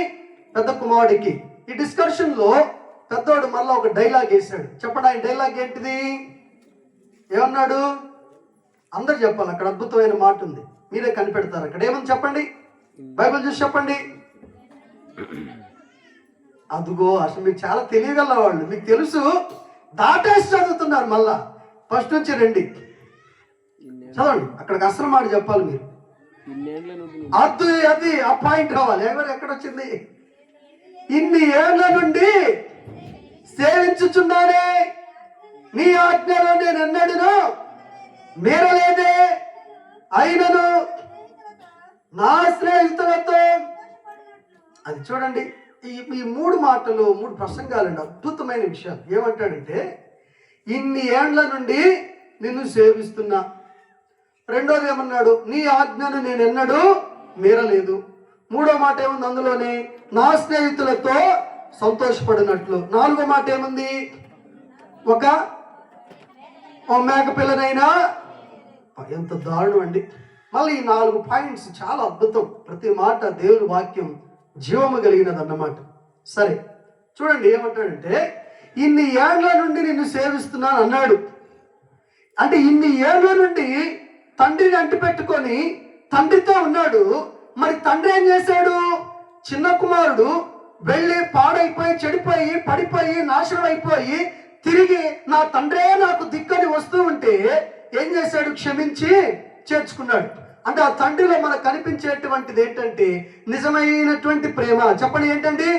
పెద్ద కుమారుడికి. ఈ డిస్కషన్ లో పెద్దోడు మళ్ళీ ఒక డైలాగ్ వేశాడు. చెప్పండి, ఆయన డైలాగ్ ఏంటిది? ఏమన్నాడు? అందరు చెప్పాలి, అక్కడ అద్భుతమైన మాట ఉంది, మీరే కనిపెడతారు. అక్కడ ఏమని చెప్పండి, బైబిల్ చూసి చెప్పండి. అదుగో, అసలు మీకు చాలా తెలియగల వాళ్ళు, మీకు తెలుసు, దాటేసి చదువుతున్నారు. మళ్ళా ఫస్ట్ నుంచి రండి, చదవండి. అక్కడికి అసలు మాట చెప్పాలి మీరు. అది ఆ పాయింట్ కావాలి. ఎక్కడ వచ్చింది? ఇన్ని ఏళ్ల నుండి సేవించుచున్నానే, నీ ఆజ్ఞలో నేను ఎన్నడూను మీరలేదే. అయినను నా స్నేహితులతో, అది చూడండి. ఈ మూడు మాటలు, మూడు ప్రసంగాలండి, అద్భుతమైన విషయాలు. ఏమంటాడంటే, ఇన్ని ఏండ్ల నుండి నిన్ను సేవిస్తున్నా. రెండోది ఏమన్నాడు? నీ ఆజ్ఞను నేను ఎన్నడూ మీరలేదు. మూడో మాట ఏముంది అందులోనే? నా స్నేహితులతో సంతోషపడినట్లు. నాలుగో మాట ఏముంది? ఒక మేక పిల్లనైనా. ఎంత దారుణం అండి. మళ్ళీ ఈ 4 పాయింట్స్ చాలా అద్భుతం. ప్రతి మాట దేవుని వాక్యం జీవము కలిగినది అన్నమాట. సరే చూడండి, ఏమంటాడంటే, ఇన్ని ఏండ్ల నుండి నిన్ను సేవిస్తున్నాను అన్నాడు. అంటే ఇన్ని ఏండ్ల నుండి తండ్రిని అంటిపెట్టుకొని తండ్రితో ఉన్నాడు. మరి తండ్రి ఏం చేశాడు? చిన్న కుమారుడు వెళ్ళి పాడైపోయి, చెడిపోయి, పడిపోయి, నాశనం అయిపోయి, తిరిగి నా తండ్రే నాకు దిక్కని వస్తూ ఉంటే ఏం చేశాడు? క్షమించి చేర్చుకున్నాడు. అంటే ఆ తండ్రిలో మనకు కనిపించేటువంటిది ఏంటంటే నిజమైనటువంటి ప్రేమ. చెప్పండి, ఏంటండి?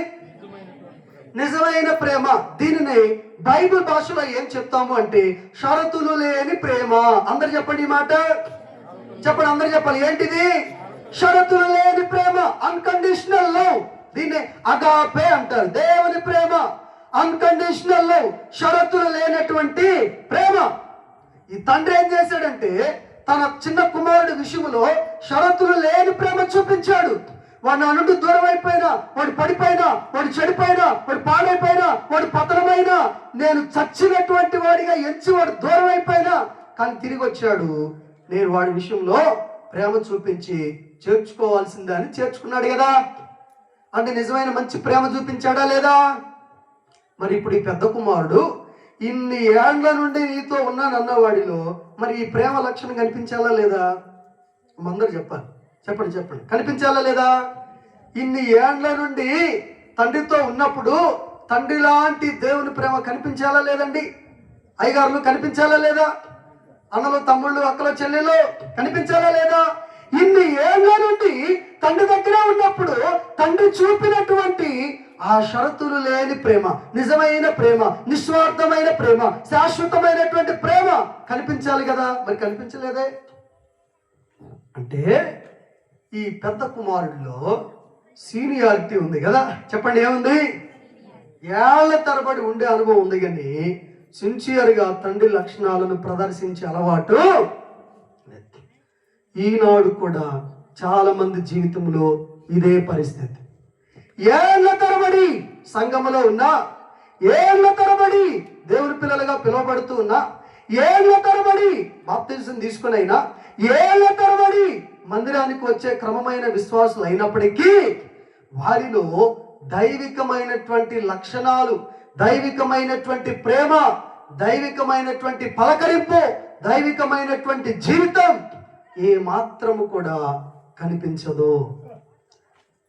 నిజమైన ప్రేమ. దీనిని బైబిల్ భాషలో ఏం చెప్తాము అంటే షరతులు లేని ప్రేమ. అందరు చెప్పండి ఈ మాట, చెప్పండి, అందరు చెప్పాలి. ఏంటిది? షరతులు లేని ప్రేమ, అన్కండిషనల్ లవ్. దీన్ని అగాపే అంటారు. దేవుని ప్రేమ అన్కండిషనల్ లవ్, షరతులు లేనటువంటి ప్రేమ. ఈ తండ్రి ఏం చేశాడంటే తన చిన్న కుమారుడి విషయంలో షరతులు లేని ప్రేమ చూపించాడు. వాడు నా నుండి దూరం అయిపోయినా, వాడు పడిపోయినా, వాడు చెడిపోయినా, వాడు పాడైపోయినా, వాడు పతనమైనా, నేను చచ్చినటువంటి వాడిగా ఎంచి వాడు దూరం అయిపోయినా కానీ తిరిగి వచ్చాడు. నేను వాడి విషయంలో ప్రేమ చూపించి చేర్చుకోవాల్సిందే అని చేర్చుకున్నాడు కదా. అంటే నిజమైన మంచి ప్రేమ చూపించాడా లేదా? మరి ఇప్పుడు ఈ పెద్ద కుమారుడు ఇన్ని ఏండ్ల నుండి నీతో ఉన్నాను అన్నవాడిలో మరి ఈ ప్రేమ లక్షణం కనిపించాలా లేదా? అందరు చెప్పాలి, చెప్పండి చెప్పండి, కనిపించాలా లేదా? ఇన్ని ఏండ్ల నుండి తండ్రితో ఉన్నప్పుడు తండ్రి లాంటి దేవుని ప్రేమ కనిపించాలా లేదండి? అయ్యగారులు కనిపించాలా లేదా? అన్నలు, తమ్ముళ్ళు, అక్కలు, చెల్లెలు కనిపించాలా లేదా? ఇన్ని ఏళ్ళ నుండి తండ్రి దగ్గర ఉన్నప్పుడు తండ్రి చూపినటువంటి ఆ షరతులు లేని ప్రేమ, నిజమైన ప్రేమ, నిస్వార్థమైన ప్రేమ, శాశ్వతమైనటువంటి ప్రేమ కనిపించాలి కదా. మరి కనిపించలేదే. అంటే ఈ పెద్ద కుమారుడిలో సీనియారిటీ ఉంది కదా. చెప్పండి, ఏముంది? ఏళ్ల తరబడి ఉండే అనుభవం ఉంది, కానీ సిన్సియర్గా తండ్రి లక్షణాలను ప్రదర్శించే అలవాటు ఈనాడు కూడా చాలా మంది జీవితంలో ఇదే పరిస్థితి. ఏళ్ల తరబడి సంఘములో ఉన్నా, ఏళ్ల తరబడి దేవుని పిల్లలుగా పిలువబడుతూ ఉన్నా, ఏళ్ల తరబడి బాప్తిజం తీసుకునైనా, ఏళ్ల తరబడి మందిరానికి వచ్చే క్రమమైన విశ్వాసులు అయినప్పటికీ వారిలో దైవికమైనటువంటి లక్షణాలు, దైవికమైనటువంటి ప్రేమ, దైవికమైనటువంటి పలకరింపు, దైవికమైనటువంటి జీవితం ఏ మాత్రము కూడా కనిపించదు.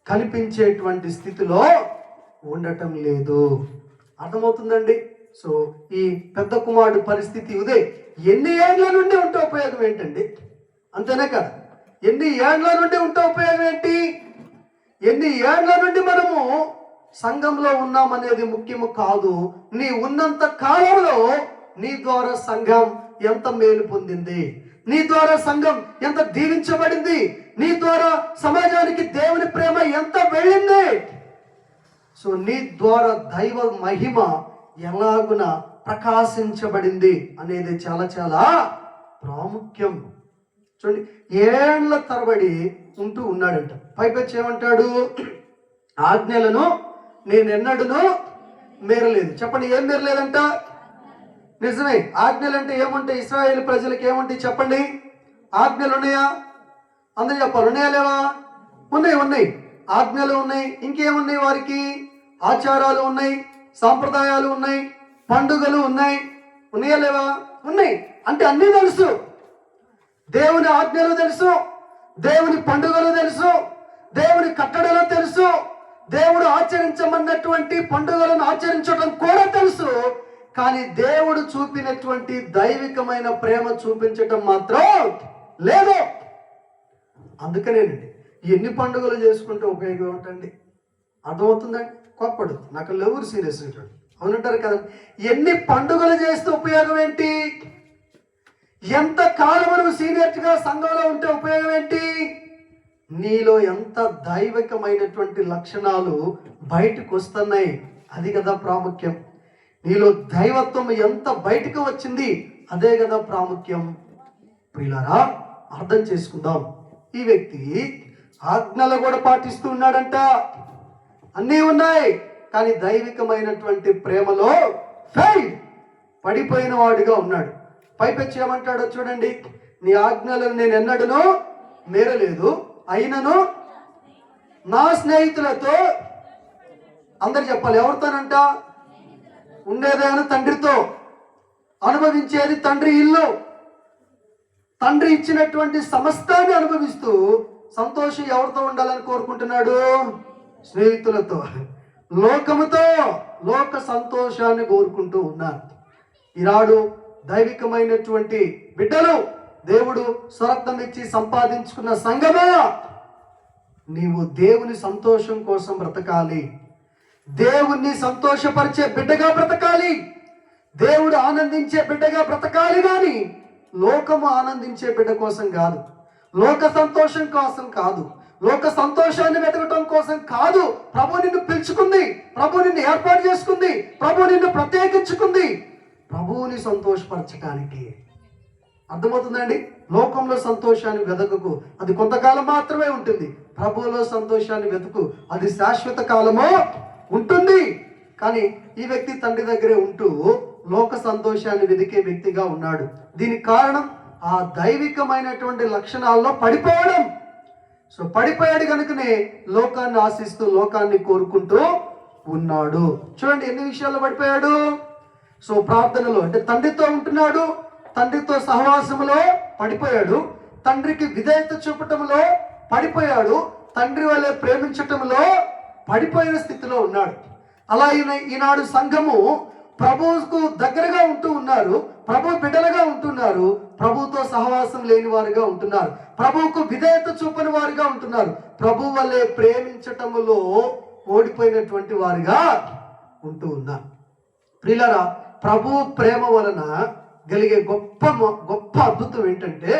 కనిపించేటువంటి స్థితిలో ఉండటం లేదు. అర్థమవుతుందండి? సో ఈ పెద్ద కుమారుడు పరిస్థితి ఇదే. ఎన్ని ఏళ్ల నుండి ఉంటే ఉపయోగం ఏంటండి? అంతేనే కదా, ఎన్ని ఏళ్ల నుండి ఉంటే ఉపయోగం ఏంటి? ఎన్ని ఏళ్ల నుండి మనము సంఘంలో ఉన్నామనేది ముఖ్యము కాదు. నీ ఉన్నంత కాలంలో నీ ద్వారా సంఘం ఎంత మేలు పొందింది, నీ ద్వారా సంఘం ఎంత దీవించబడింది, నీ ద్వారా సమాజానికి దేవుని ప్రేమ ఎంత వెళ్ళింది. సో నీ ద్వారా దైవ మహిమ ఎలాగున ప్రకాశించబడింది అనేది చాలా చాలా ప్రాముఖ్యం. చూడండి, ఏళ్ల తరబడి ఉంటూ ఉన్నాడంట. పైపెచ్చి ఏమంటాడు? ఆజ్ఞలను నేనెన్నడూను మీరలేదు. చెప్పండి, ఏం మీరలేదంట? నిజమే. ఆజ్ఞలు అంటే ఏముంటాయి? ఇశ్రాయేలు ప్రజలకు ఏముంటాయి చెప్పండి? ఆజ్ఞలు ఉన్నాయా? అందరూ చెప్పాలి. ఉన్నాయా లేవా? ఉన్నాయి. ఆజ్ఞలు ఉన్నాయి. ఇంకేమున్నాయి? వారికి ఆచారాలు ఉన్నాయి, సాంప్రదాయాలు ఉన్నాయి, పండుగలు ఉన్నాయి. ఉన్నాయా లేవా? ఉన్నాయి. అంటే అన్నీ తెలుసు. దేవుని ఆజ్ఞలు తెలుసు, దేవుని పండుగలు తెలుసు, దేవుని కట్టడలు తెలుసు, దేవుడు ఆచరించమన్నటువంటి పండుగలను ఆచరించడం కూడా తెలుసు. కానీ దేవుడు చూపినటువంటి దైవికమైన ప్రేమ చూపించటం మాత్రం లేదు. అందుకనేనండి ఎన్ని పండుగలు చేసుకుంటే ఉపయోగం ఏంటండి? అర్థమవుతుందండి? కోప్పడు నాకు ఎవరు సీరియస్ ఉంటాడు అవునంటారు కదా. ఎన్ని పండుగలు చేస్తే ఉపయోగం ఏంటి? ఎంత కాలం నువ్వు సీనియర్గా సంఘంలో ఉంటే ఉపయోగం ఏంటి? నీలో ఎంత దైవికమైనటువంటి లక్షణాలు బయటకు వస్తున్నాయి, అది కదా ప్రాముఖ్యం. నీలో దైవత్వం ఎంత బయటకు వచ్చింది, అదే కదా ప్రాముఖ్యం. ప్రియులారా, అర్థం చేసుకుందాం. ఈ వ్యక్తి ఆజ్ఞలు కూడా పాటిస్తూ ఉన్నాడంట, అన్నీ ఉన్నాయి, కానీ దైవికమైనటువంటి ప్రేమలో ఫెయిల్ పడిపోయిన వాడిగా ఉన్నాడు. పైపెచ్చి ఏమంటాడో చూడండి, నీ ఆజ్ఞలను నేను ఎన్నడూను మీరలేదు, అయినను నా స్నేహితులతో, అందరు చెప్పాలి, ఎవరితోనంట? ఉండేదేమో తండ్రితో, అనుభవించేది తండ్రి ఇల్లు, తండ్రి ఇచ్చినటువంటి సమస్తాన్ని అనుభవిస్తూ సంతోషం ఎవరితో ఉండాలని కోరుకుంటున్నాడు? స్నేహితులతో, లోకముతో, లోక సంతోషాన్ని కోరుకుంటూ ఉన్నారు. ఈనాడు దైవికమైనటువంటి బిడ్డలు, దేవుడు స్వరక్తం ఇచ్చి సంపాదించుకున్న సంఘమా, నీవు దేవుని సంతోషం కోసం బ్రతకాలి, దేవుణ్ణి సంతోషపరిచే బిడ్డగా బ్రతకాలి, దేవుడు ఆనందించే బిడ్డగా బ్రతకాలి. కానీ లోకము ఆనందించే బిడ్డ కోసం కాదు, లోక సంతోషం కోసం కాదు, లోక సంతోషాన్ని వెతకటం కోసం కాదు. ప్రభు నిన్ను పిలుచుకుంది, ప్రభు నిన్ను ఏర్పాటు చేసుకుంది, ప్రభు నిన్ను ప్రత్యేకించుకుంది ప్రభువుని సంతోషపరచడానికి. అర్థమవుతుందండి? లోకంలో సంతోషాన్ని వెతకకు, అది కొంతకాలం మాత్రమే ఉంటుంది. ప్రభువులో సంతోషాన్ని వెతుకు, అది శాశ్వత కాలమో ఉంటుంది. కానీ ఈ వ్యక్తి తండ్రి దగ్గరే ఉంటూ లోక సంతోషాన్ని వెతికే వ్యక్తిగా ఉన్నాడు. దీనికి కారణం ఆ దైవికమైనటువంటి లక్షణాల్లో పడిపోవడం. సో పడిపోయాడు కనుకనే లోకాన్ని ఆశిస్తూ, లోకాన్ని కోరుకుంటూ ఉన్నాడు. చూడండి ఎన్ని విషయాల్లో పడిపోయాడు. సో ప్రార్థనలో అంటే తండ్రితో ఉంటున్నాడు, తండ్రితో సహవాసములో పడిపోయాడు, తండ్రికి విధేయత చూపటంలో పడిపోయాడు, తండ్రి వల్లే ప్రేమించటంలో పడిపోయిన స్థితిలో ఉన్నాడు. అలా ఈనాడు సంఘము ప్రభువుకు దగ్గరగా ఉంటూ ఉన్నారు, ప్రభు బిడ్డలుగా ఉంటున్నారు, ప్రభువుతో సహవాసం లేని వారుగా ఉంటున్నారు, ప్రభువుకు విధేయత చూపని వారుగా ఉంటున్నారు, ప్రభు వల్లే ప్రేమించటములో ఓడిపోయినటువంటి వారుగా ఉంటూ ఉన్నారు. ప్రియులారా, ప్రభు ప్రేమ వలన కలిగే గొప్ప అద్భుతం ఏంటంటే,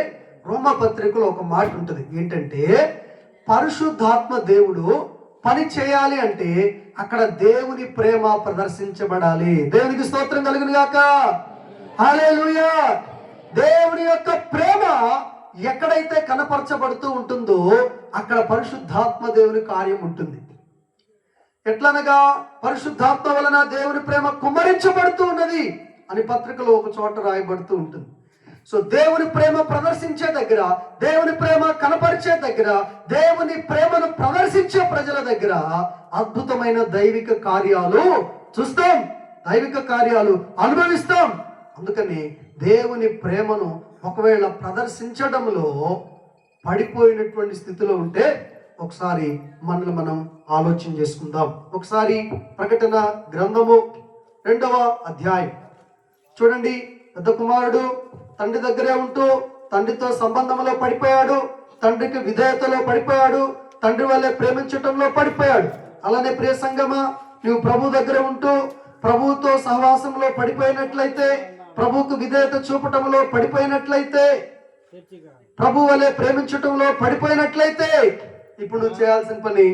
రోమపత్రికలో ఒక మాట ఉంటుంది. ఏంటంటే, పరిశుద్ధాత్మ దేవుడు పని చేయాలి అంటే అక్కడ దేవుని ప్రేమ ప్రదర్శించబడాలి. దేవునికి స్తోత్రం కలుగును గాక. హల్లెలూయా. దేవుని యొక్క ప్రేమ ఎక్కడైతే కనపరచబడుతూ ఉంటుందో అక్కడ పరిశుద్ధాత్మ దేవుని కార్యం ఉంటుంది. ఎట్లనగా పరిశుద్ధాత్మ వలన దేవుని ప్రేమ కుమ్మరించబడుతూ ఉన్నది అని పత్రికలో ఒక చోట రాయబడుతూ ఉంటుంది. సో దేవుని ప్రేమ ప్రదర్శించే దగ్గర, దేవుని ప్రేమ కనపరిచే దగ్గర, దేవుని ప్రేమను ప్రదర్శించే ప్రజల దగ్గర అద్భుతమైన దైవిక కార్యాలు చూస్తాం, దైవిక కార్యాలు అనుభవిస్తాం. అందుకని దేవుని ప్రేమను ఒకవేళ ప్రదర్శించడంలో పడిపోయినటువంటి స్థితిలో ఉంటే ఒకసారి మనల్ని మనం ఆలోచన చేసుకుందాం. ఒకసారి ప్రకటన గ్రంథము 2వ అధ్యాయం చూడండి. పెద్ద కుమారుడు తండ్రి దగ్గరే ఉంటూ తండ్రితో సంబంధంలో పడిపోయాడు, తండ్రికి విధేయతలో పడిపోయాడు, తండ్రి వల్లే ప్రేమించటంలో పడిపోయాడు. అలానే ప్రియ సంగమా, నువ్వు ప్రభు దగ్గర ఉంటూ ప్రభువుతో సహవాసంలో పడిపోయినట్లయితే, ప్రభువుకు విధేయత చూపటంలో పడిపోయినట్లయితే, ప్రభు వల్లే ప్రేమించటంలో పడిపోయినట్లయితే, ఇప్పుడు నువ్వు చేయాల్సిన పని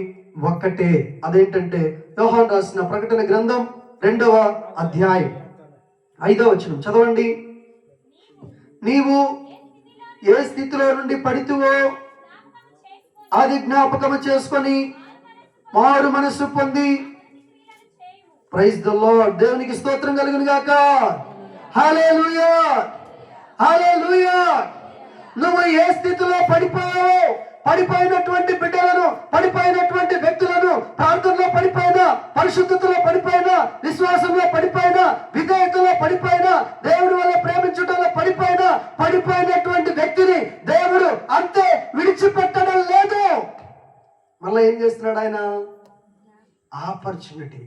ఒక్కటే. అదేంటంటే యోహాను రాసిన ప్రకటన గ్రంథం 2వ అధ్యాయం 5వ వచనం చదవండి. నీవు ఏ స్థితిలో నుండి పడితువో అది జ్ఞాపకము చేసుకొని మారు మనస్సు పొంది, ప్రైజ్ ద లార్డ్, దేవునికి స్తోత్రం కలుగును గాక. హల్లెలూయా, హల్లెలూయా. నువ్వు ఏ స్థితిలో పడిపోయావో, పడిపోయినటువంటి బిడ్డలను, పడిపోయినటువంటి వ్యక్తులను, ప్రార్థనలో పడిపోయినా, పరిశుద్ధతలో పడిపోయినా, విశ్వాసంలో పడిపోయినా, విధేయతలో పడిపోయినా, దేవుడి వల్ల ప్రేమించడంలో పడిపోయినా, పడిపోయినటువంటి వ్యక్తిని దేవుడు అంతే విడిచిపెట్టడం లేదు. మళ్ళీ ఏం చేస్తున్నాడు ఆయన? ఆపర్చునిటీ,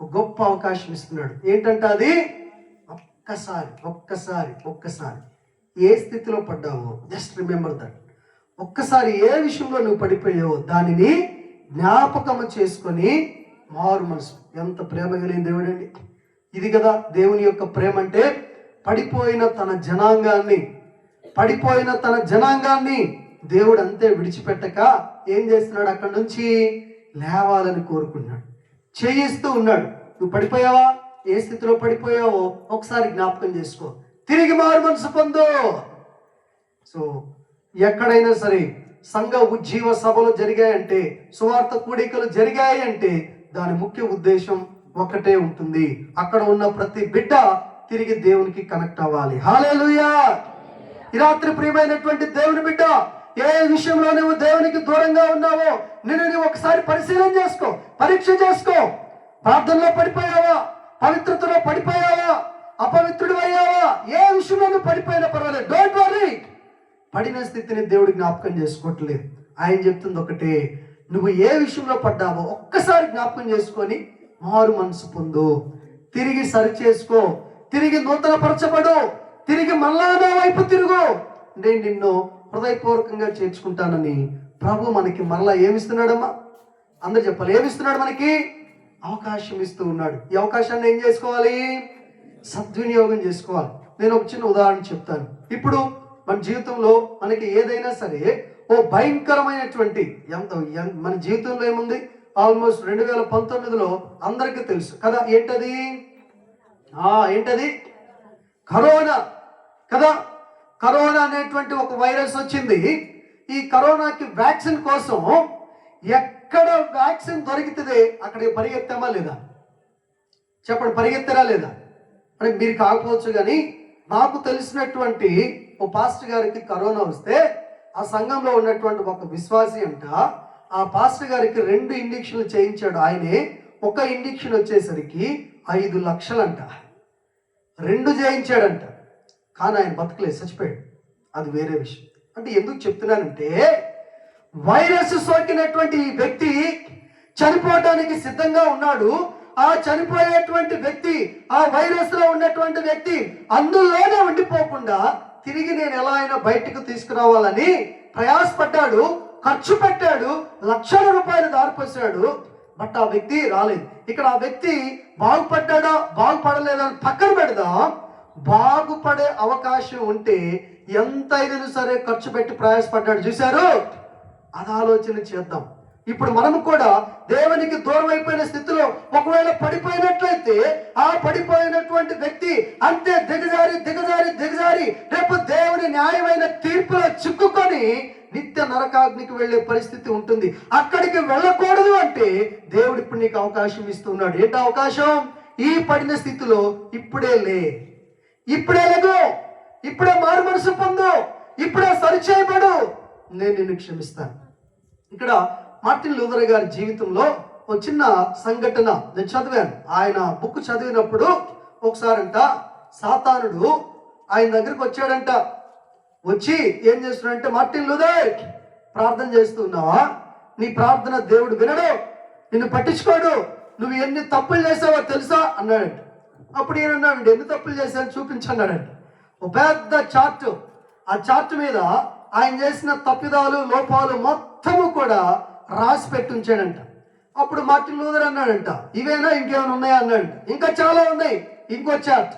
ఒక గొప్ప అవకాశం ఇస్తున్నాడు. ఏంటంటే అది ఒక్కసారి ఏ స్థితిలో పడ్డావో జస్ట్ రిమెంబర్ దట్. ఒక్కసారి ఏ విషయంలో నువ్వు పడిపోయావో దానిని జ్ఞాపకము చేసుకొని మారు మనసు. ఎంత ప్రేమ కలిగిన దేవుడు అండి ఇది కదా. దేవుని యొక్క ప్రేమ అంటే పడిపోయిన తన జనాంగాన్ని దేవుడు అంతే విడిచిపెట్టక ఏం చేస్తున్నాడు? అక్కడి నుంచి లేవాలని కోరుకున్నాడు, చేయిస్తూ ఉన్నాడు. నువ్వు పడిపోయావా? ఏ స్థితిలో పడిపోయావో ఒకసారి జ్ఞాపకం చేసుకో, తిరిగి మారు మనసు పొందు. సో ఎక్కడైనా సరే సంఘ ఉజ్జీవ సభలు జరిగాయంటే, సువార్త కూడికలు జరిగాయి అంటే దాని ముఖ్య ఉద్దేశం ఒకటే ఉంటుంది. అక్కడ ఉన్న ప్రతి బిడ్డ తిరిగి దేవునికి కనెక్ట్ అవ్వాలి. హల్లెలూయా. ఈ రాత్రి ప్రియమైనటువంటి దేవుని బిడ్డ, ఏ విషయంలో నువ్వు దేవునికి దూరంగా ఉన్నావో నువ్వు ఒకసారి పరిశీలన చేసుకో, పరీక్ష చేసుకో. ప్రార్థనలో పడిపోయావా? పవిత్రతలో పడిపోయావా? అపవిత్రుడు అయ్యావా? ఏ విషయంలో నువ్వు పడిపోయినా పర్వాలేదు, డోంట్ వరీ. పడిన స్థితిని దేవుడు జ్ఞాపకం చేసుకోవట్లేదు. ఆయన చెప్తుంది ఒకటే, నువ్వు ఏ విషయంలో పడ్డావో ఒక్కసారి జ్ఞాపకం చేసుకొని మారు మనసు పొందు, తిరిగి సరి చేసుకో, తిరిగి నూతన పరచబడు, తిరిగి మళ్ళా నా వైపు తిరుగు. నేను నిన్ను హృదయపూర్వకంగా చేర్చుకుంటానని ప్రభు మనకి మళ్ళా ఏమిస్తున్నాడమ్మా? అందరు చెప్పాలి, ఏమిస్తున్నాడు? మనకి అవకాశం ఇస్తూ ఉన్నాడు. ఈ అవకాశాన్ని ఏం చేసుకోవాలి? సద్వినియోగం చేసుకోవాలి. నేను ఒక చిన్న ఉదాహరణ చెప్తాను. ఇప్పుడు మన జీవితంలో మనకి ఏదైనా సరే ఓ భయంకరమైనటువంటి మన జీవితంలో ఏముంది? ఆల్మోస్ట్ 2019లో అందరికీ తెలుసు కదా, ఏంటది? కరోనా కదా. కరోనా అనేటువంటి ఒక వైరస్ వచ్చింది. ఈ కరోనాకి వ్యాక్సిన్ కోసం ఎక్కడ వ్యాక్సిన్ దొరికితే అక్కడికి పరిగెత్తామా లేదా? చెప్పండి, పరిగెత్తారా లేదా? అంటే మీరు కాకపోవచ్చు కానీ నాకు తెలిసినటువంటి ఓ పాస్టర్ గారికి కరోనా వస్తే ఆ సంఘంలో ఉన్నటువంటి ఒక విశ్వాసి అంట ఆ పాస్టర్ గారికి 2 ఇంజక్షన్లు చేయించాడు. ఆయనే ఒక ఇంజక్షన్ వచ్చేసరికి 5 లక్షలంట. 2 చేయించాడంట. కానీ ఆయన బతకలేదు, చచ్చిపోయాడు. అది వేరే విషయం. అంటే ఎందుకు చెప్తున్నానంటే, వైరస్ సోకినటువంటి ఈ వ్యక్తి చనిపోవడానికి సిద్ధంగా ఉన్నాడు. ఆ చనిపోయేటువంటి వ్యక్తి, ఆ వైరస్ లో ఉన్నటువంటి వ్యక్తి అందులోనే ఉండిపోకుండా తిరిగి నేను ఎలా అయినా బయటకు తీసుకురావాలని ప్రయాసపడ్డాడు, ఖర్చు పెట్టాడు, లక్షల రూపాయలు దారిపోసాడు. బట్ ఆ వ్యక్తి రాలేదు. ఇక్కడ ఆ వ్యక్తి బాగుపడ్డా బాగుపడలేదా అని పక్కన పెడదాం. బాగుపడే అవకాశం ఉంటే ఎంతైనా సరే ఖర్చు పెట్టి ప్రయాసపడ్డాడు. చూశారు? అది ఆలోచన చేద్దాం. ఇప్పుడు మనము కూడా దేవునికి దూరం అయిపోయిన స్థితిలో ఒకవేళ పడిపోయినట్లయితే ఆ పడిపోయినటువంటి వ్యక్తి అంతే దిగజారి రేపు దేవుని న్యాయమైన తీర్పులో చిక్కుకొని నిత్య నరకాగ్నికి వెళ్లే పరిస్థితి ఉంటుంది. అక్కడికి వెళ్ళకూడదు అంటే దేవుడు ఇప్పుడు నీకు అవకాశం ఇస్తున్నాడు. ఏంటి అవకాశం? ఈ పడిన స్థితిలో ఇప్పుడే లేగు, ఇప్పుడే మారు మనసు పొందు, ఇప్పుడే సరిచేయబడు, నేను నిన్ను క్షమిస్తాను. ఇక్కడ మార్టిన్ లూథర్ గారి జీవితంలో ఒక చిన్న సంఘటన నేను చదివాను. ఆయన బుక్ చదివినప్పుడు ఒకసారంట సాతానుడు ఆయన దగ్గరికి వచ్చాడంట. వచ్చి ఏం చేస్తున్నాడంటే, మార్టిన్ లూథర్ ప్రార్థన చేస్తున్నావా? నీ ప్రార్థన దేవుడు వినడు, నిన్ను పట్టించుకోడు, నువ్వు ఎన్ని తప్పులు చేసావో తెలుసా అన్నాడంట. అప్పుడు ఈయన అన్నాడు, ఎన్ని తప్పులు చేశాను చూపించన్నాడంట. ఒక పెద్ద చార్ట్, ఆ చార్ట్ మీద ఆయన చేసిన తప్పిదాలు లోపాలు మొత్తము కూడా రాసి పెట్టి ఉంచాడంట. అప్పుడు మార్టిన్ లూథర్ అన్నాడంట, ఇవేనా ఇంకేమైనా ఉన్నాయా అన్నాడంట. ఇంకా చాలా ఉన్నాయి, ఇంకో చార్ట్.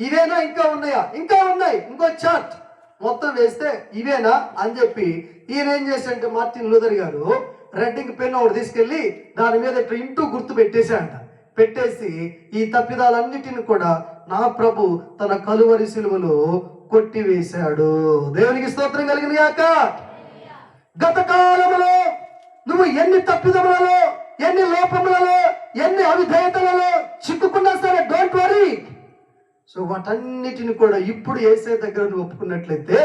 ఇవేనా ఇంకా ఉన్నాయా? ఇంకా ఉన్నాయి, ఇంకో చార్ట్. మొత్తం వేస్తే ఇవేనా అని చెప్పి ఈయన ఏం చేశాడంటే మార్టిన్ లూథర్ గారు రెడ్డింగ్ పెన్ ఒకటి తీసుకెళ్లి దాని మీద ఇంటూ గుర్తు పెట్టేశాడంట. పెట్టేసి ఈ తప్పిదాలన్నిటిని కూడా నా ప్రభు తన కలువరి సిలువలో కొట్టివేశాడు. దేవునికి స్తోత్రం కలిగిన గాక. గత కాలంలో నువ్వు ఎన్ని తప్పిదములలో, ఎన్ని లోపములలో, ఎన్ని అవిధేయతలలో చిక్కుకున్నా సరే, డోంట్ వరీ. సో వాటన్నిటిని కూడా ఇప్పుడు యేసయ్య దగ్గర నువ్వు ఒప్పుకున్నట్లయితే,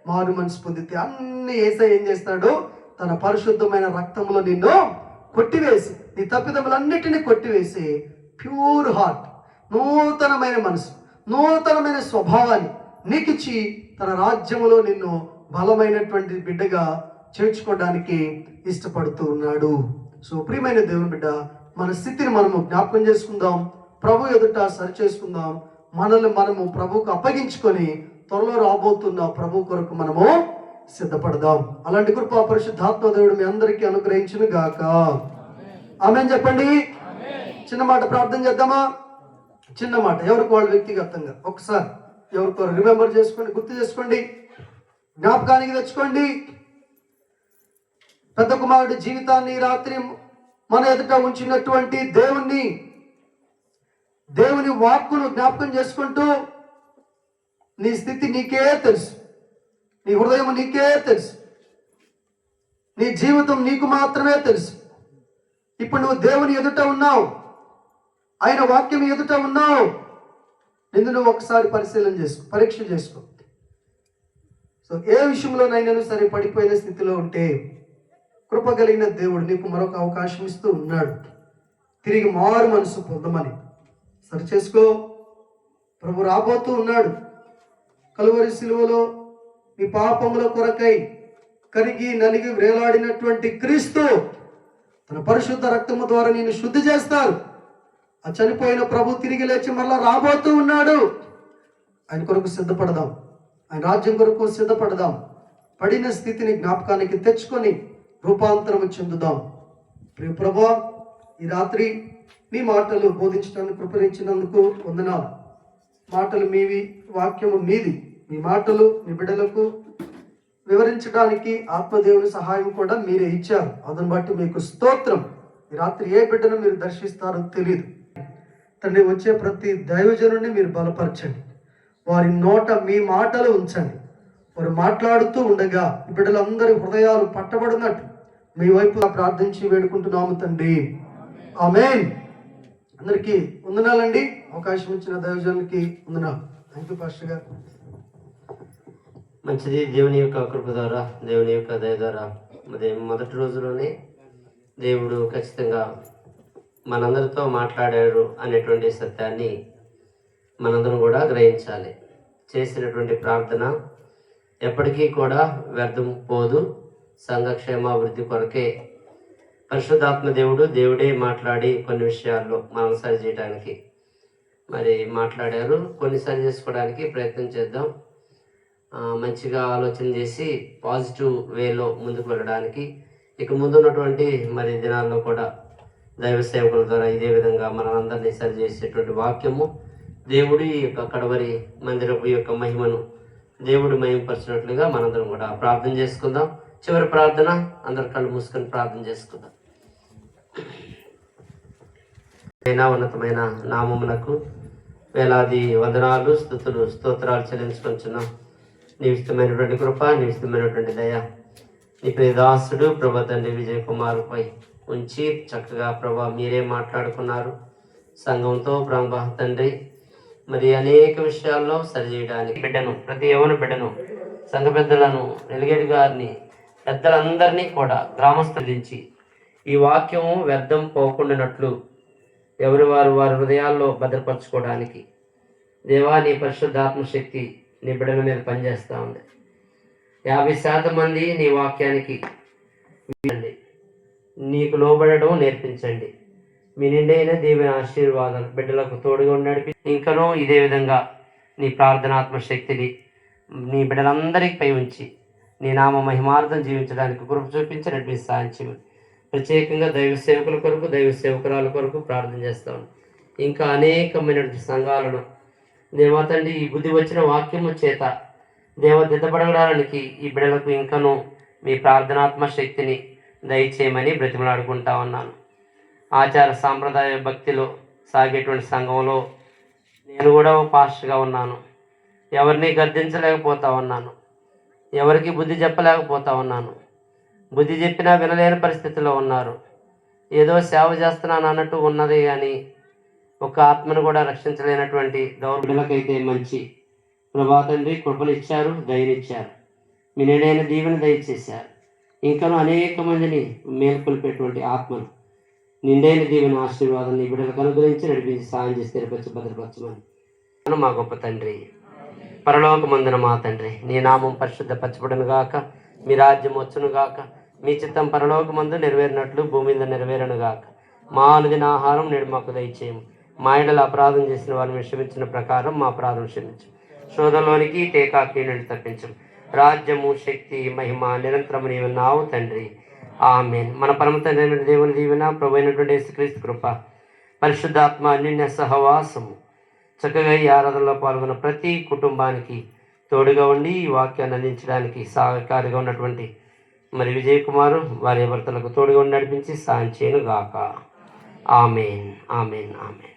మారు మనసు పొందితే అన్ని యేసయ్య ఏం చేస్తాడు? తన పరిశుద్ధమైన రక్తంలో నిన్ను కొట్టివేసి, నీ తప్పిదములన్నిటినీ కొట్టివేసి, ప్యూర్ హార్ట్, నూతనమైన మనసు, నూతనమైన స్వభావాన్ని నీకిచ్చి తన రాజ్యములో నిన్ను బలమైనటువంటి బిడ్డగా చేర్చుకోవడానికి ఇష్టపడుతూ ఉన్నాడు. సో ప్రియమైన దేవుని బిడ్డ, మన స్థితిని మనము జ్ఞాపకం చేసుకుందాం, ప్రభు ఎదుట సరి చేసుకుందాం, మనల్ని మనము ప్రభువుకు అప్పగించుకొని త్వరలో రాబోతున్న ప్రభు కొరకు మనము సిద్ధపడదాం. అలాంటి కృపా పరిశుద్ధాత్మ దేవుడు మీ అందరికీ అనుగ్రహించును గాక. ఆమేన్ చెప్పండి. చిన్న మాట ప్రార్థన చేద్దామా? చిన్న మాట, ఎవరికి వాళ్ళు వ్యక్తిగతంగా ఒకసారి ఎవరికో రిమెంబర్ చేసుకోండి, గుర్తు చేసుకోండి, జ్ఞాపకానికి తెచ్చుకోండి. పెద్ద కుమారుడి జీవితాన్ని రాత్రి మన ఎదుట ఉంచినటువంటి దేవుని వాక్కును జ్ఞాపకం చేసుకుంటూ, నీ స్థితి నీకే తెలుసు, నీ హృదయం నీకే తెలుసు, నీ జీవితం నీకు మాత్రమే తెలుసు. ఇప్పుడు నువ్వు దేవుని ఎదుట ఉన్నావు, ఆయన వాక్యం ఎదుట ఉన్నావు. నిన్ను నువ్వు ఒకసారి పరిశీలన చేసుకో, పరీక్ష చేసుకో. సో ఏ విషయంలోనైనా సరే పడిపోయిన స్థితిలో ఉంటే కృప కలిగిన దేవుడు నీకు మరొక అవకాశం ఇస్తూ ఉన్నాడు, తిరిగి మారు మనసు పొందమని. సరి చేసుకో. ప్రభు రాబోతూ ఉన్నాడు. కలువరి సిలువలో నీ పాపముల కొరకై కరిగి నలిగి వేలాడినటువంటి క్రీస్తు తన పరిశుద్ధ రక్తము ద్వారా నేను శుద్ధి చేస్తారు. ఆ చనిపోయిన ప్రభు తిరిగి లేచి మళ్ళా రాబోతూ ఉన్నాడు. ఆయన కొరకు సిద్ధపడదాం, ఆయన రాజ్యం కొరకు సిద్ధపడదాం. పడిన స్థితిని జ్ఞాపకానికి తెచ్చుకొని రూపాంతరం చెందుదాం. ప్రియ ప్రభువా, ఈ రాత్రి నీ మాటలు బోధించడానికి కృపణించినందుకు వందనాలు. మాటలు మీవి, వాక్యము మీది. మీ మాటలు మీ బిడ్డలకు వివరించడానికి ఆత్మదేవుని సహాయం కూడా మీరే ఇచ్చారు. అందుని బట్టి మీకు స్తోత్రం. ఈ రాత్రి ఏ బిడ్డను మీరు దర్శిస్తారో తెలియదు తండ్రి. వచ్చే ప్రతి దైవజనుని మీరు బలపరచండి, వారి నోట మీ మాటలు ఉంచండి. వారు మాట్లాడుతూ ఉండగా ఈ బిడ్డలందరి హృదయాలు పట్టబడినట్టు మీ వైపు ప్రార్థించి వేడుకుంటున్నాము తండ్రి. ఆమేన్. అందరికీ వందనాలండి. అవకాశం ఇచ్చిన దైవజనులకి వందనాలు. థ్యాంక్ యూ పాస్టర్ గారు. మంచిది. దేవుని యొక్క కృప ద్వారా, దేవుని యొక్క దయ ద్వారా మొదటి రోజులోనే దేవుడు ఖచ్చితంగా మనందరితో మాట్లాడాడు అనేటువంటి సత్యాన్ని మనందరం కూడా గ్రహించాలి. చేసినటువంటి ప్రార్థన ఎప్పటికీ కూడా వ్యర్థం పోదు. సంఘక్షేమాభివృద్ధి కొరకే పరిశుద్ధాత్మ దేవుడే మాట్లాడి కొన్ని విషయాల్లో మనం సరి చేయడానికి మాట్లాడారు. కొన్ని సరి చేసుకోవడానికి ప్రయత్నం చేద్దాం. మంచిగా ఆలోచన చేసి పాజిటివ్ వేలో ముందుకు వెళ్ళడానికి ఇక ముందున్నటువంటి దినాల్లో కూడా దైవ సేవకుల ద్వారా ఇదే విధంగా మనందరినీ సరి చేసేటువంటి వాక్యము దేవుడి యొక్క కడవరి మందిరపు యొక్క మహిమను దేవుడు మహిమపరిచినట్లుగా మనందరం కూడా ప్రార్థన చేసుకుందాం. చివరి ప్రార్థన, అందరు కళ్ళు మూసుకొని ప్రార్థన చేసుకుందాం. ఉన్నతమైన నామమునకు వేలాది వందనాలు, స్తుతులు, స్తోత్రాలు చెల్లించుకొంచున్నాం. నీ ఇష్టమైనటువంటి కృప, నీ ఇష్టమైనటువంటి దయ నీ ప్రియదాసుడు ప్రభా తండ్రి విజయ్ కుమార్పై ఉంచి చక్కగా ప్రభా మీరే మాట్లాడుకున్నారు సంఘంతో. ప్రభా తండ్రి అనేక విషయాల్లో సరిచేయడానికి బిడ్డను, ప్రతి యవన బిడ్డను, సంఘ పెద్దలను, డెలిగేట్ గారిని, పెద్దలందరినీ కూడా గ్రామస్తులించి ఈ వాక్యము వ్యర్థం పోకుండానట్లు ఎవరి వారి హృదయాల్లో భద్రపరచుకోవడానికి దేవా నీ పరిశుద్ధాత్మ శక్తి నీ బిడ్డల మీద పనిచేస్తూ ఉంది. 50% మంది నీ వాక్యానికి నీకు లోబడడం నేర్పించండి. మీ నిండైన దేవుని ఆశీర్వాదాలు బిడ్డలకు తోడుగా నడిపి ఇంకనూ ఇదే విధంగా నీ ప్రార్థనాత్మ శక్తిని నీ బిడ్డలందరికీ ఉంచి నీ నామ మహిమార్థం జీవించడానికి కృప చూపించి నడిపి సాధించి ప్రత్యేకంగా దైవ సేవకుల కొరకు దైవ సేవకురాల కొరకు ప్రార్థన చేస్తాను. ఇంకా అనేకమైనటువంటి సంఘాలను దేవతండి ఈ బుద్ధి వచ్చిన వాక్యము చేత దిద్దపడడానికి ఈ బిడ్డలకు ఇంకనూ మీ ప్రార్థనాత్మ శక్తిని దయచేయమని బ్రతిమలాడుకుంటా ఉన్నాను. ఆచార సాంప్రదాయ భక్తిలో సాగేటువంటి సంఘంలో నేను కూడా ఓ పాస్టర్గా ఉన్నాను. ఎవరిని గద్దించలేకపోతా ఉన్నాను, ఎవరికి బుద్ధి చెప్పలేకపోతా ఉన్నాను. బుద్ధి చెప్పినా వినలేని పరిస్థితిలో ఉన్నారు. ఏదో సేవ చేస్తున్నాను అన్నట్టు ఉన్నది కానీ ఒక ఆత్మను కూడా రక్షించలేనటువంటి దౌర్బిళ్ళకైతే మంచి ప్రభాతండి కృపనిచ్చారు, దయనిచ్చారు, మీ నిండైన దీవెన దయచేశారు. ఇంకనూ అనేక మందిని మేల్కొల్పేటువంటి ఆత్మను నిండైన దీవెన ఆశీర్వాదం నీ బిడ్డలకు అనుగ్రహించి నడిపించి సాయం చేసి తెరపచ్చి భద్రపరచమని మా గొప్ప తండ్రి పరలోకమందున మా తండ్రి నీ నామం పరిశుద్ధపరచబడును గాక, మీ రాజ్యం వచ్చును గాక, మీ చిత్తం పరలోకమందు నెరవేరినట్లు భూమి మీద నెరవేరును గాక. మా అనుదిన ఆహారం నేడు మాకు దయచేయము. మా ఇండలో అపరాధం చేసిన వారిని క్షమించిన ప్రకారం మా అపరాధం క్షమించు. శోధంలోనికి టేకాకి నుండి తప్పించము. రాజ్యము శక్తి మహిమ నిరంతరము నీవు నావు తండ్రి. ఆమేన్. మన పరమ తండ్రి అయిన దేవుని దీవెన, ప్రభు అయినటువంటి యేసుక్రీస్తు కృప, పరిశుద్ధాత్మ అన్యోన్య సహవాసము చక్కగా ఈ ఆరాధనలో పాల్గొన్న ప్రతి కుటుంబానికి తోడుగా ఉండి ఈ వాక్యాన్ని అందించడానికి సహకారిగా ఉన్నటువంటి మరి విజయ్ కుమారు వారి భర్తలకు తోడుగా ఉండి నడిపించి సాయం చేయను గాక. ఆమేన్, ఆమేన్, ఆమేన్.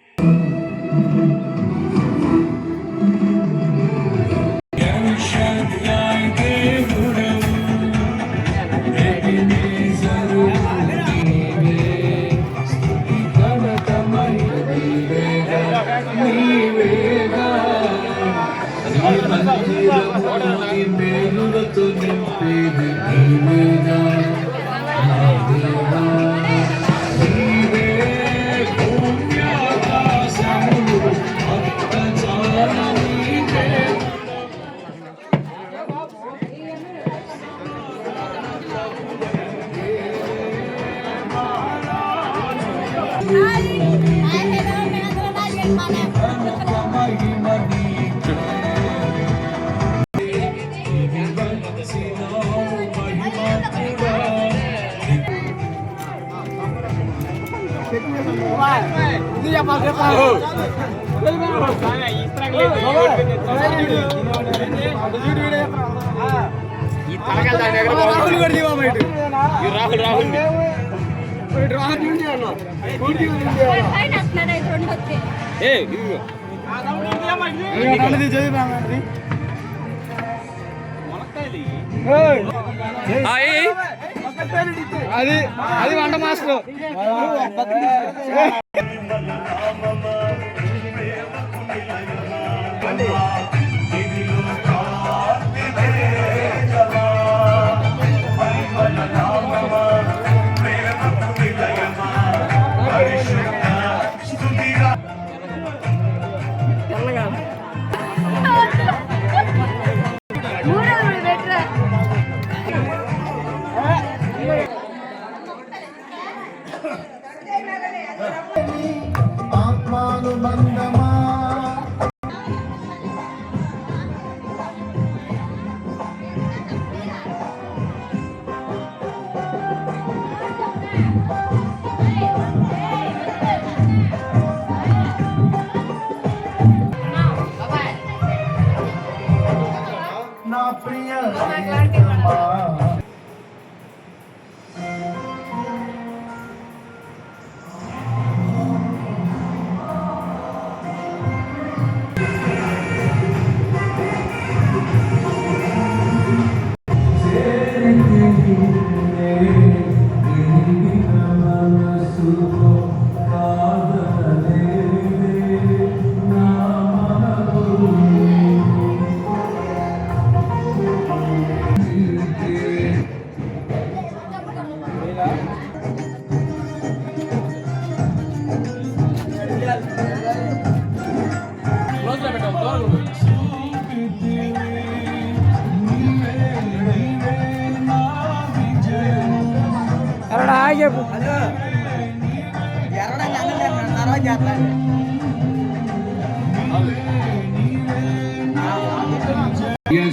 అది అది వంట మాస్టర్ చెప్పు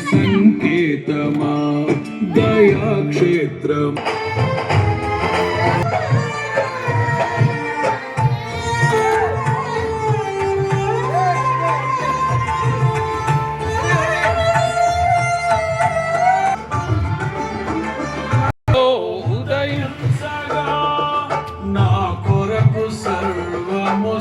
సంకేతమా దయాక్షేత్రం నా కొరకు సర్వము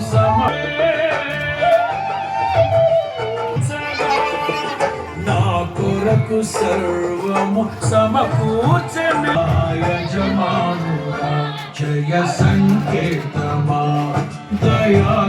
నా కొరకు సర్వము సమకూర్చని యజమానుడా జయ సంకేతమా దయా